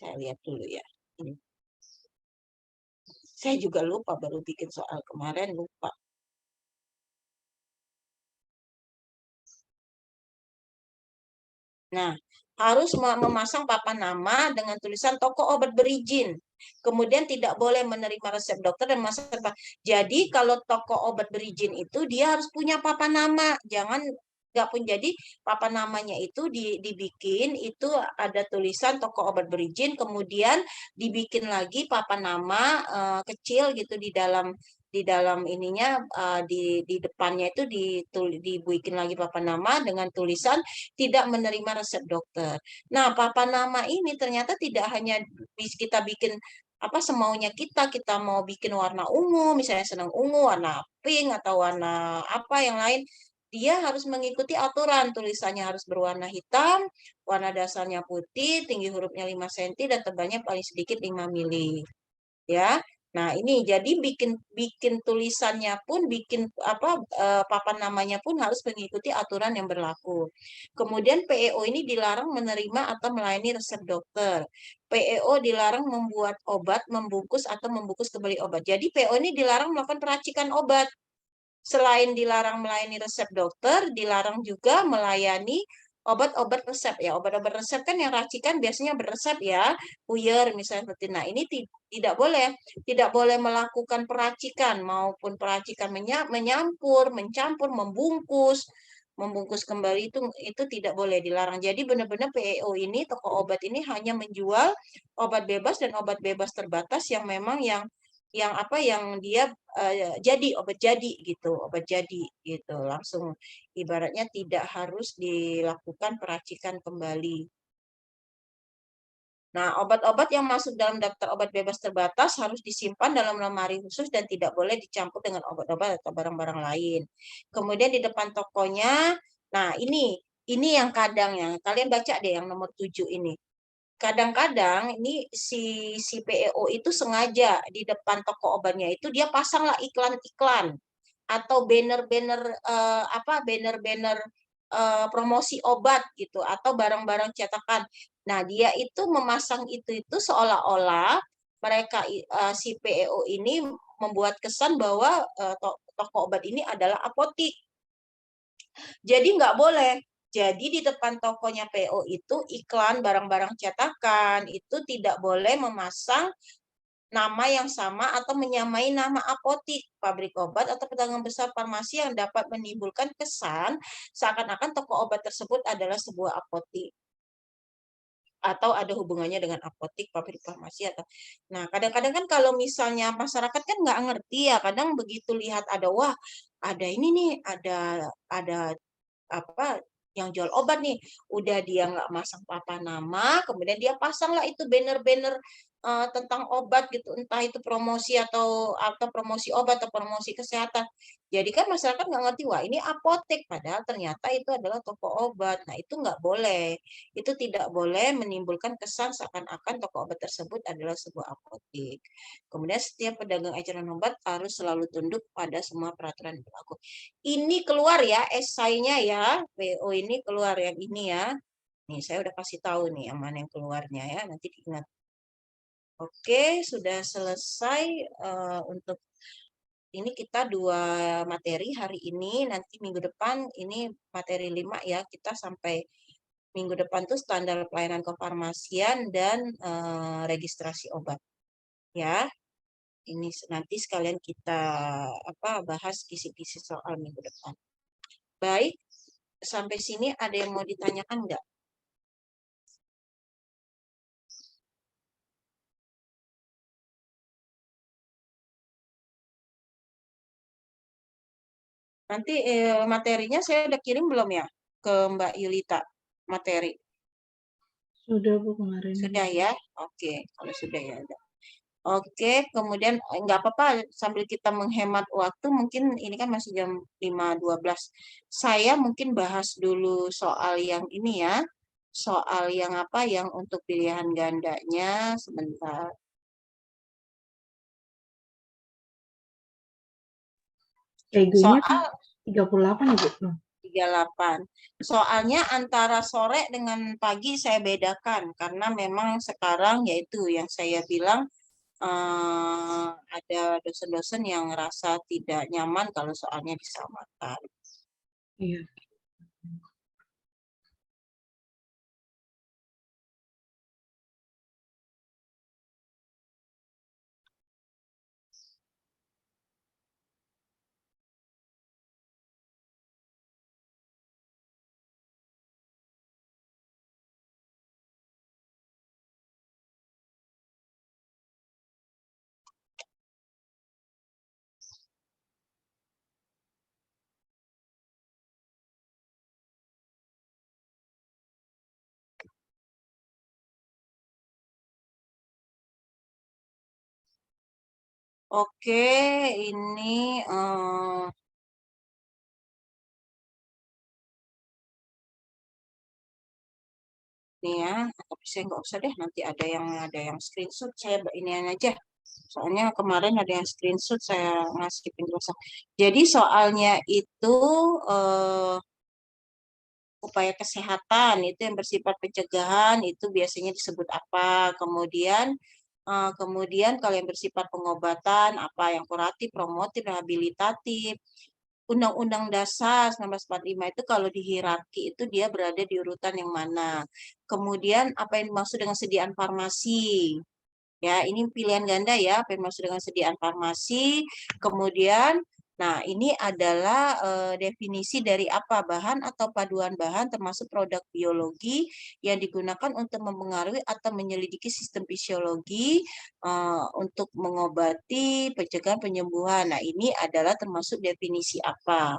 Saya lihat dulu ya. Ini. Saya juga lupa, baru bikin soal kemarin, lupa. Nah, harus memasang papan nama dengan tulisan toko obat berizin. Kemudian tidak boleh menerima resep dokter dan masak. Jadi kalau toko obat berizin itu dia harus punya papan nama. Jangan nggak pun jadi papan namanya itu dibikin itu ada tulisan toko obat berizin, kemudian dibikin lagi papan nama kecil gitu di dalam ininya di depannya itu dibikin lagi papan nama dengan tulisan tidak menerima resep dokter. Nah, papan nama ini ternyata tidak hanya kita bikin apa semaunya kita mau bikin warna ungu, misalnya senang ungu, warna pink atau warna apa yang lain, dia harus mengikuti aturan, tulisannya harus berwarna hitam, warna dasarnya putih, tinggi hurufnya 5 cm dan tebalnya paling sedikit 5 mili. Ya. Nah, ini jadi bikin tulisannya pun bikin papan namanya pun harus mengikuti aturan yang berlaku. Kemudian PEO ini dilarang menerima atau melayani resep dokter. PEO dilarang membuat obat, membungkus atau membungkus kembali obat. Jadi PEO ini dilarang melakukan peracikan obat. Selain dilarang melayani resep dokter, dilarang juga melayani obat-obat resep ya. Obat-obat resep kan yang racikan biasanya beresep ya, puyer misalnya seperti. Nah, ini tidak boleh melakukan peracikan maupun peracikan mencampur, membungkus kembali itu tidak boleh, dilarang. Jadi benar-benar PEO ini toko obat ini hanya menjual obat bebas dan obat bebas terbatas yang memang yang dia jadi obat jadi gitu langsung ibaratnya tidak harus dilakukan peracikan kembali. Nah, obat-obat yang masuk dalam daftar obat bebas terbatas harus disimpan dalam lemari khusus dan tidak boleh dicampur dengan obat-obat atau barang-barang lain. Kemudian di depan tokonya, nah ini yang kadang yang kalian baca deh yang nomor 7 ini. Kadang-kadang ini si PEO itu sengaja di depan toko obatnya itu dia pasanglah iklan-iklan atau banner-banner banner-banner promosi obat gitu atau barang-barang cetakan. Nah, dia itu memasang itu seolah-olah mereka si PEO ini membuat kesan bahwa toko obat ini adalah apotik. Jadi nggak boleh. Jadi di depan tokonya PO itu iklan barang-barang cetakan itu tidak boleh memasang nama yang sama atau menyamai nama apotik, pabrik obat atau pedagang besar farmasi yang dapat menimbulkan kesan seakan-akan toko obat tersebut adalah sebuah apotik atau ada hubungannya dengan apotik, pabrik farmasi atau. Nah, kadang-kadang kan kalau misalnya masyarakat kan nggak ngerti ya, kadang begitu lihat ada wah, ada ini nih, ada apa yang jual obat nih, udah dia nggak masang papan nama, kemudian dia pasanglah itu banner-banner tentang obat gitu, entah itu promosi atau promosi obat atau promosi kesehatan. Jadi kan masyarakat nggak ngerti, wah ini apotek, padahal ternyata itu adalah toko obat. Nah itu nggak boleh, itu tidak boleh menimbulkan kesan seakan-akan toko obat tersebut adalah sebuah apotek. Kemudian setiap pedagang eceran obat harus selalu tunduk pada semua peraturan yang berlaku. Ini keluar ya, esainya ya, PO ini keluar yang ini ya. Nih saya udah kasih tahu nih yang mana yang keluarnya ya, nanti diingat. Oke, sudah selesai untuk ini kita 2 materi hari ini, nanti minggu depan ini materi 5 ya, kita sampai minggu depan tuh standar pelayanan kefarmasian dan registrasi obat. Ya, ini nanti sekalian kita bahas kisi-kisi soal minggu depan. Baik, sampai sini ada yang mau ditanyakan enggak? Nanti materinya saya udah kirim belum ya ke Mbak Yulita materi? Sudah Bu kemarin. Sudah ya? Oke, kalau sudah ya udah. Oke, kemudian nggak apa-apa sambil kita menghemat waktu, mungkin ini kan masih jam 5.12. Saya mungkin bahas dulu soal yang ini ya. Soal yang yang untuk pilihan gandanya sebentar. Egonya Soal 38 ya Bu? 38. Soalnya antara sore dengan pagi saya bedakan karena memang sekarang yaitu yang saya bilang ada dosen-dosen yang rasa tidak nyaman kalau soalnya disamakan. Iya. Oke, ini nih ya, tapi saya nggak usah deh, nanti ada yang screenshot, saya ini aja. Soalnya kemarin ada yang screenshot, saya ngasih penjelasan. Jadi soalnya itu upaya kesehatan itu yang bersifat pencegahan itu biasanya disebut apa? Kemudian kalau yang bersifat pengobatan apa yang kuratif, promotif, rehabilitatif. Undang-Undang Dasar 1945 itu kalau di hierarki itu dia berada di urutan yang mana. Kemudian apa yang dimaksud dengan sediaan farmasi? Ya, ini pilihan ganda ya, apa yang dimaksud dengan sediaan farmasi. Kemudian, nah ini adalah definisi dari apa bahan atau paduan bahan termasuk produk biologi yang digunakan untuk mempengaruhi atau menyelidiki sistem fisiologi untuk mengobati, pencegahan, penyembuhan. Nah, ini adalah termasuk definisi apa.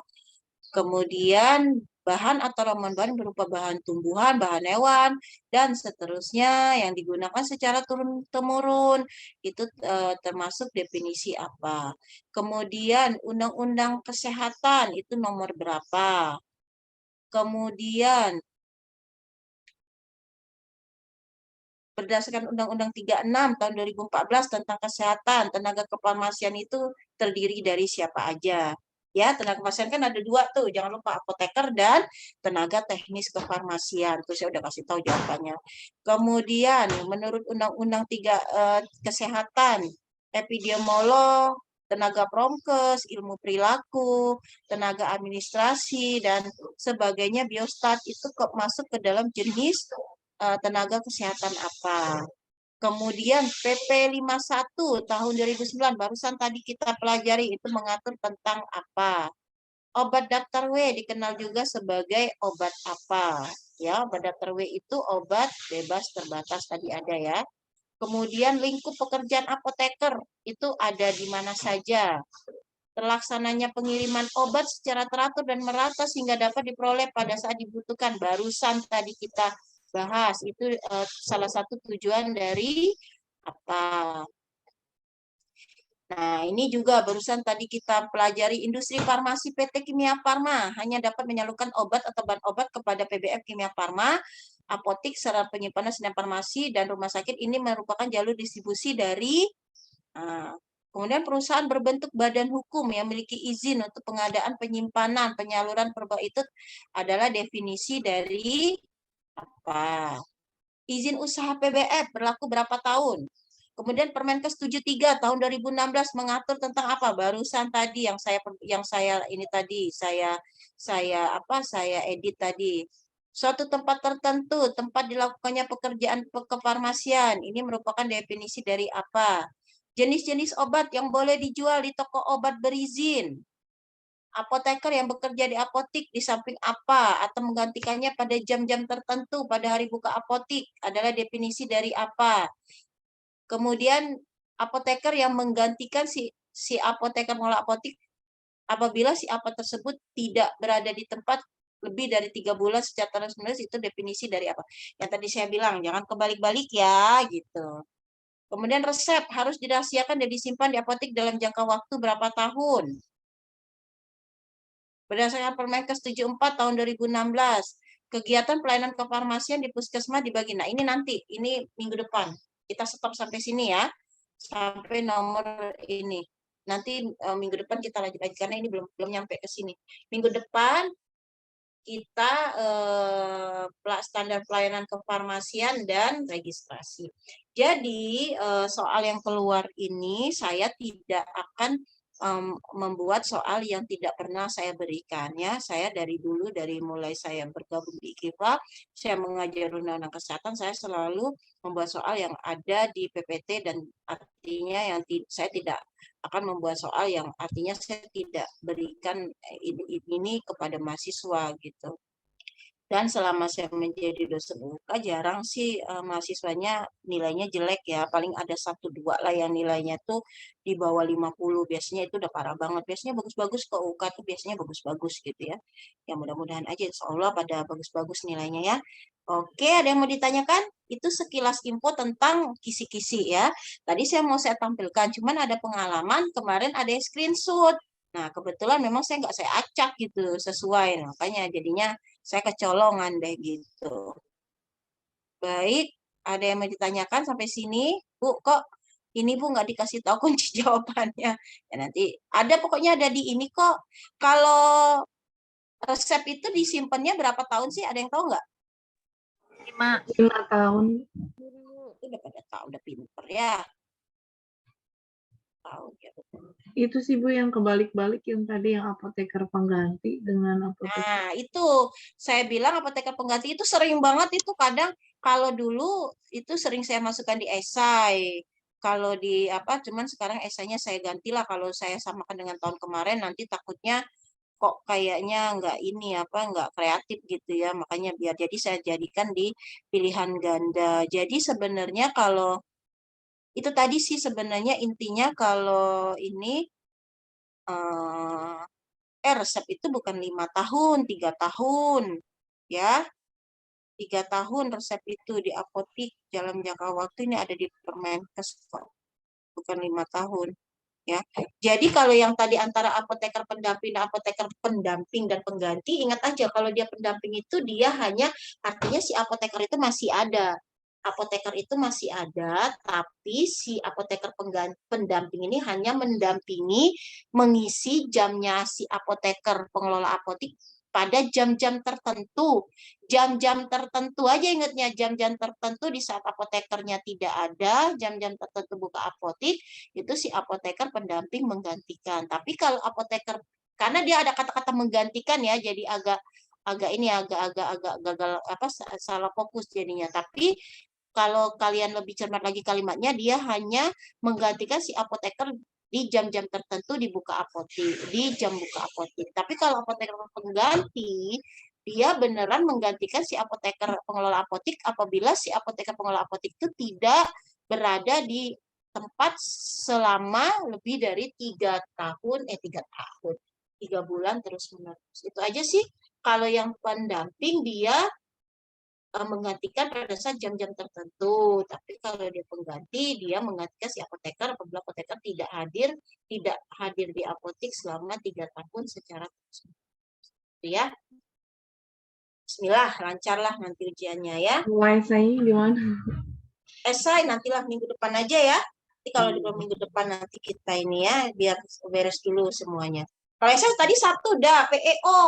Kemudian bahan atau ramuan bahan berupa bahan tumbuhan, bahan hewan, dan seterusnya yang digunakan secara turun-temurun. Itu termasuk definisi apa. Kemudian Undang-Undang Kesehatan itu nomor berapa. Kemudian berdasarkan Undang-Undang 36 tahun 2014 tentang kesehatan, tenaga kefarmasian itu terdiri dari siapa aja. Ya, tenaga kefarmasian kan ada 2 tuh, jangan lupa apoteker dan tenaga teknis kefarmasian. Tuh saya udah kasih tahu jawabannya. Kemudian menurut Undang-Undang 3 kesehatan, epidemiolog, tenaga promkes, ilmu perilaku, tenaga administrasi dan sebagainya biostat itu masuk ke dalam jenis tenaga kesehatan apa. Kemudian PP 51 tahun 2009 barusan tadi kita pelajari itu mengatur tentang apa. Obat daftar W dikenal juga sebagai obat apa. Ya, obat daftar W itu obat bebas terbatas tadi ada ya. Kemudian lingkup pekerjaan apoteker itu ada di mana saja. Terlaksananya pengiriman obat secara teratur dan merata sehingga dapat diperoleh pada saat dibutuhkan. Barusan tadi kita bahas itu salah satu tujuan dari apa. Nah, ini juga barusan tadi kita pelajari industri farmasi PT Kimia Farma hanya dapat menyalurkan obat atau bahan obat kepada PBF Kimia Farma, apotik, sarana penyimpanan sedang farmasi, dan rumah sakit. Ini merupakan jalur distribusi dari kemudian perusahaan berbentuk badan hukum yang memiliki izin untuk pengadaan, penyimpanan, penyaluran produk itu adalah definisi dari apa? Izin usaha PBF berlaku berapa tahun? Kemudian Permenkes 73 tahun 2016 mengatur tentang apa? Barusan tadi yang saya ini tadi saya edit tadi. Suatu tempat tertentu, tempat dilakukannya pekerjaan kefarmasian. Ini merupakan definisi dari apa? Jenis-jenis obat yang boleh dijual di toko obat berizin. Apoteker yang bekerja di apotik di samping apa atau menggantikannya pada jam-jam tertentu pada hari buka apotik adalah definisi dari apa. Kemudian apoteker yang menggantikan si apoteker pengelola apotik apabila si apotek tersebut tidak berada di tempat lebih dari 3 bulan secara terus-menerus, itu definisi dari apa. Yang tadi saya bilang jangan kebalik-balik ya gitu. Kemudian resep harus dirahasiakan dan disimpan di apotik dalam jangka waktu berapa tahun. Berdasarkan Permenkes 74 tahun 2016, kegiatan pelayanan kefarmasian di puskesmas dibagi. Nah, ini nanti, ini minggu depan. Kita stop sampai sini ya. Sampai nomor ini. Nanti minggu depan kita lanjut lagi karena ini belum nyampe ke sini. Minggu depan kita standar pelayanan kefarmasian dan registrasi. Jadi soal yang keluar ini saya tidak akan membuat soal yang tidak pernah saya berikan ya. Saya dari dulu, dari mulai saya bergabung di IKIFA, saya mengajar undang-undang kesehatan, saya selalu membuat soal yang ada di PPT dan artinya yang saya tidak akan membuat soal yang artinya saya tidak berikan ini kepada mahasiswa gitu. Dan selama saya menjadi dosen UK, jarang sih mahasiswanya nilainya jelek ya. Paling ada 1-2 lah yang nilainya tuh di bawah 50. Biasanya itu udah parah banget. Biasanya bagus-bagus ke UK tuh biasanya bagus-bagus gitu ya. Ya mudah-mudahan aja insya Allah pada bagus-bagus nilainya ya. Oke, ada yang mau ditanyakan? Itu sekilas info tentang kisi-kisi ya. Tadi saya tampilkan, cuman ada pengalaman kemarin ada yang screenshot. Nah, kebetulan memang saya nggak saya acak gitu sesuai. Makanya jadinya saya kecolongan deh gitu. Baik, ada yang mau ditanyakan sampai sini? Bu, kok ini Bu nggak dikasih tahu kunci jawabannya? Ya nanti ada, pokoknya ada di ini kok. Kalau resep itu disimpannya berapa tahun sih? Ada yang tahu nggak? 5 tahun. Itu udah pada tahu, udah pinter ya. Tahu ya. Itu sih Bu yang kebalik-balik yang tadi yang apoteker pengganti dengan apoteker. Nah, itu saya bilang apoteker pengganti itu sering banget itu kadang kalau dulu itu sering saya masukkan di esai. Kalau di apa cuman sekarang esainya saya gantilah kalau saya samakan dengan tahun kemarin nanti takutnya kok kayaknya nggak ini apa nggak kreatif gitu ya. Makanya biar jadi saya jadikan di pilihan ganda. Jadi sebenarnya kalau itu tadi sih sebenarnya intinya kalau ini resep itu bukan 5 tahun, 3 tahun. Ya, 3 tahun resep itu di apotik dalam jangka waktu ini ada di Permenkes kok. Bukan 5 tahun. Ya. Jadi kalau yang tadi antara apoteker pendamping dan pengganti, ingat aja kalau dia pendamping itu dia hanya artinya si apoteker itu masih ada. Apoteker itu masih ada, tapi si apoteker pendamping ini hanya mendampingi mengisi jamnya si apoteker pengelola apotik pada jam-jam tertentu. Jam-jam tertentu aja ingatnya, jam-jam tertentu di saat apotekernya tidak ada, jam-jam tertentu buka apotik, itu si apoteker pendamping menggantikan. Tapi kalau apoteker, karena dia ada kata-kata menggantikan ya, jadi agak gagal apa salah fokus jadinya. Tapi kalau kalian lebih cermat lagi kalimatnya, dia hanya menggantikan si apoteker di jam-jam tertentu dibuka apotik, di jam buka apotik. Tapi kalau apoteker pengganti, dia beneran menggantikan si apoteker pengelola apotik apabila si apoteker pengelola apotik itu tidak berada di tempat selama lebih dari 3 tahun, 3 bulan terus menerus. Itu aja sih. Kalau yang pendamping dia menggantikan pada saat jam-jam tertentu. Tapi kalau dia pengganti, dia menggantikan si apoteker apabila apoteker tidak hadir di apotik selama 3 tahun secara terus. Ya. Bismillah, lancarlah nanti ujiannya ya. Mulai saya gimana? Esai nantilah minggu depan aja ya. Nanti kalau di minggu depan nanti kita ini ya, biar beres dulu semuanya. Kalau esai tadi Sabtu udah, PEO.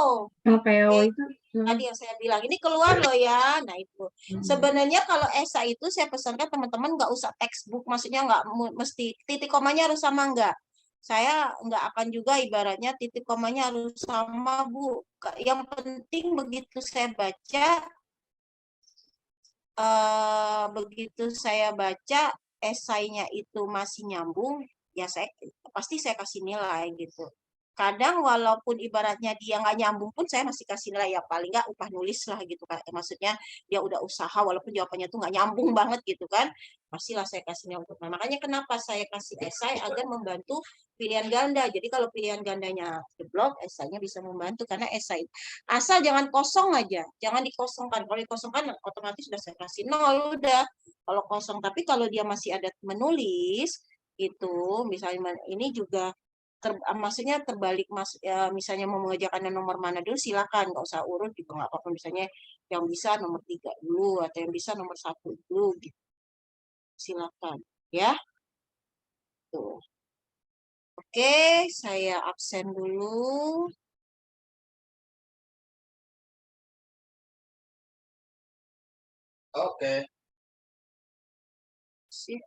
PO itu Tadi yang saya bilang, ini keluar loh ya. Nah itu. Sebenarnya kalau esai itu saya pesankan teman-teman nggak usah textbook. Maksudnya nggak mesti titik komanya harus sama nggak. Saya nggak akan juga ibaratnya titik komanya harus sama, Bu. Yang penting begitu saya baca, esainya itu masih nyambung, ya pasti saya kasih nilai gitu. Kadang walaupun ibaratnya dia nggak nyambung pun saya masih kasih nilai, ya paling nggak upah nulis lah gitu kan. Maksudnya dia udah usaha walaupun jawabannya tuh nggak nyambung banget gitu kan, pastilah saya kasihnya untuk. Nah, makanya kenapa saya kasih esai agar membantu pilihan ganda. Jadi kalau pilihan gandanya jeblok, esainya bisa membantu karena esai asal jangan kosong aja, jangan dikosongkan. Kalau dikosongkan otomatis sudah saya kasih nol udah. Kalau kosong, tapi kalau dia masih ada menulis itu misalnya ini juga maksudnya terbalik ya, misalnya mau mengerjakan nomor mana dulu silakan, nggak usah urut juga nggak apa-apa, misalnya yang bisa nomor 3 dulu atau yang bisa nomor 1 dulu gitu. Silakan ya. Tuh. Oke, saya absen dulu. Oke. Sip.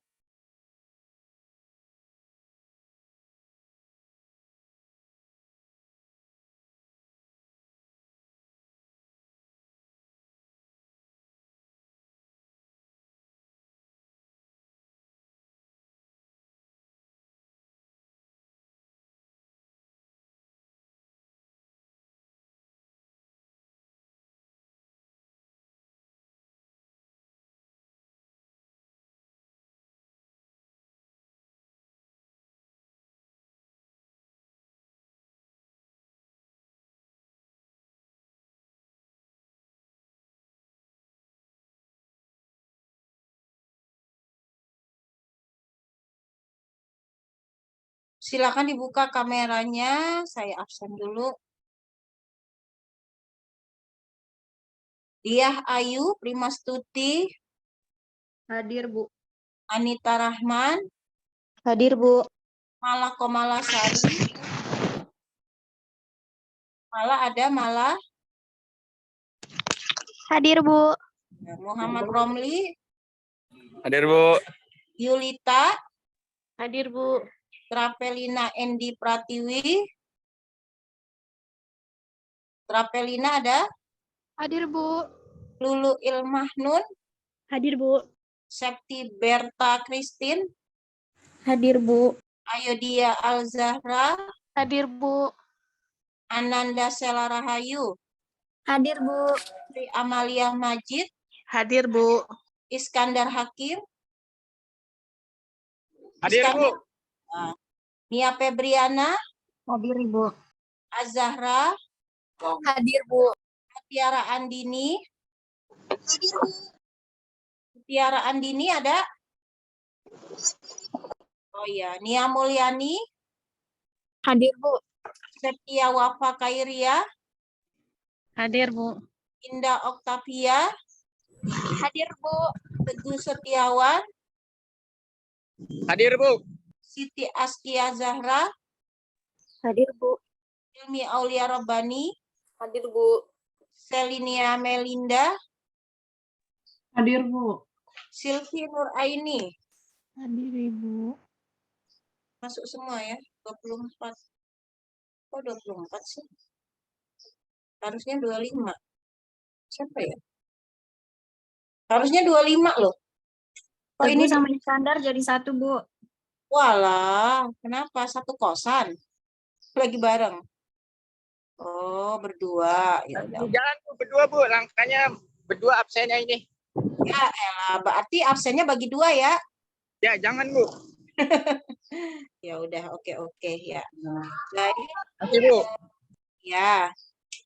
Silakan dibuka kameranya, saya absen dulu. Diah Ayu, Primastuti, Hadir, Bu. Anita Rahman, Hadir, Bu. Mala Komalasari, Mala Hadir, Bu. Muhammad Romli, Hadir, Bu. Yulita, Hadir, Bu. Trapelina Endi Pratiwi, Trapelina ada, Hadir, Bu. Lulu Ilmahnun, Hadir, Bu. Septi Berta Christine, Hadir, Bu. Ayodia Al-Zahra, Hadir, Bu. Ananda Sela Rahayu, Hadir, Bu. Sri Amalia Majid, Hadir, Bu. Iskandar Hakim, Hadir, Bu. Nia Febriana, Hadir, Bu. Azahra, Hadir, Bu. Tiara Andini, Tiara Andini ada? Oh iya, Nia Mulyani, Hadir, Bu. Setia Wafa Kairia, Hadir, Bu. Indah Oktavia, Hadir, Bu. Teguh Setiawan, Hadir, Bu. Siti Askia Zahra, Hadir, Bu. Ilmi Aulia Rabbani, Hadir, Bu. Selinia Melinda, Hadir, Bu. Silvi Nur Aini. Hadir, Ibu. Masuk semua ya, 24. Kok 24 sih? Harusnya 25. Siapa ya? Harusnya 25 loh. Kok Teguh ini sama Iskandar jadi satu, Bu. walah, kenapa satu kosan? Lagi bareng. Oh, berdua. Ya udah. Jangan, Bu. Berdua, Bu. Langkahnya berdua absennya ini. Ya elah, berarti absennya bagi 2 ya. Ya, jangan, Bu. Ya udah, oke ya. Jadi Oke, Bu. ya,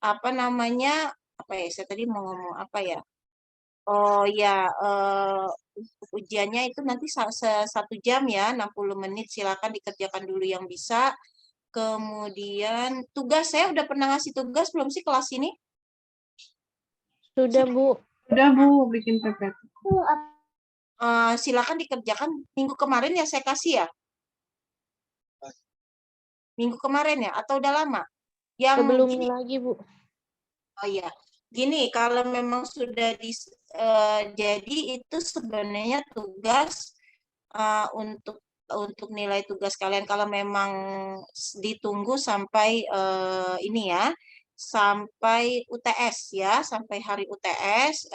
apa namanya? Apa ya? Saya tadi mau ngomong apa ya? Oh ya, untuk ujiannya itu nanti 1 jam ya, 60 menit. Silakan dikerjakan dulu yang bisa. Kemudian tugas, saya udah pernah ngasih tugas belum sih kelas ini? Sudah, Bu. Udah Bu, bikin PPT. Silakan dikerjakan minggu kemarin ya saya kasih ya. Minggu kemarin ya, atau udah lama? Yang Sebelumnya gini, lagi, Bu. oh iya, gini kalau memang sudah jadi itu sebenarnya tugas untuk nilai tugas kalian kalau memang ditunggu sampai ini ya, sampai UTS ya, sampai hari UTS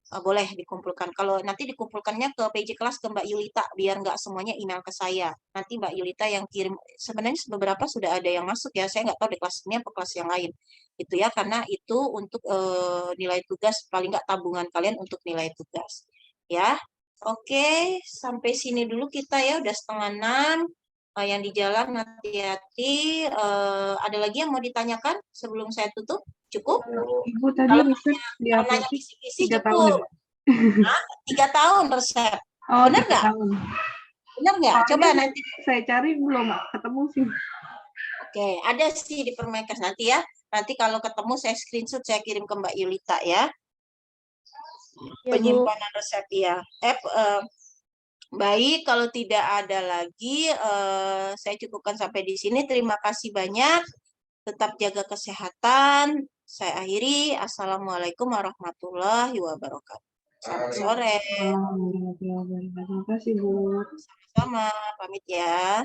boleh dikumpulkan. Kalau nanti dikumpulkannya ke PJ kelas ke Mbak Yulita biar nggak semuanya email ke saya. Nanti Mbak Yulita yang kirim. Sebenarnya beberapa sudah ada yang masuk ya. Saya nggak tahu di kelas ini apa kelas yang lain. Itu ya karena itu untuk nilai tugas paling nggak tabungan kalian untuk nilai tugas. Ya. Oke, sampai sini dulu kita ya, udah 5:30. Yang di jalan hati-hati. Ada lagi yang mau ditanyakan sebelum saya tutup? Cukup? Ibu tadi Kalau riset di kalau nanya APT kisi-kisi 3 tahun ya, cukup. Bu? Hah? 3 tahun resep. Oh, Bener 3 nggak? tahun. Bener nggak? Coba Soalnya nanti. saya cari belum ketemu sih. Oke, ada sih di Permenkes nanti ya. Nanti kalau ketemu saya screenshot, saya kirim ke Mbak Yulita ya. Ya, Bu. Penyimpanan resep ya. Baik, kalau tidak ada lagi, saya cukupkan sampai di sini. Terima kasih banyak. Tetap jaga kesehatan. Saya akhiri. Assalamualaikum warahmatullahi wabarakatuh. Selamat sore. Terima kasih Bu. Sama-sama. Pamit ya.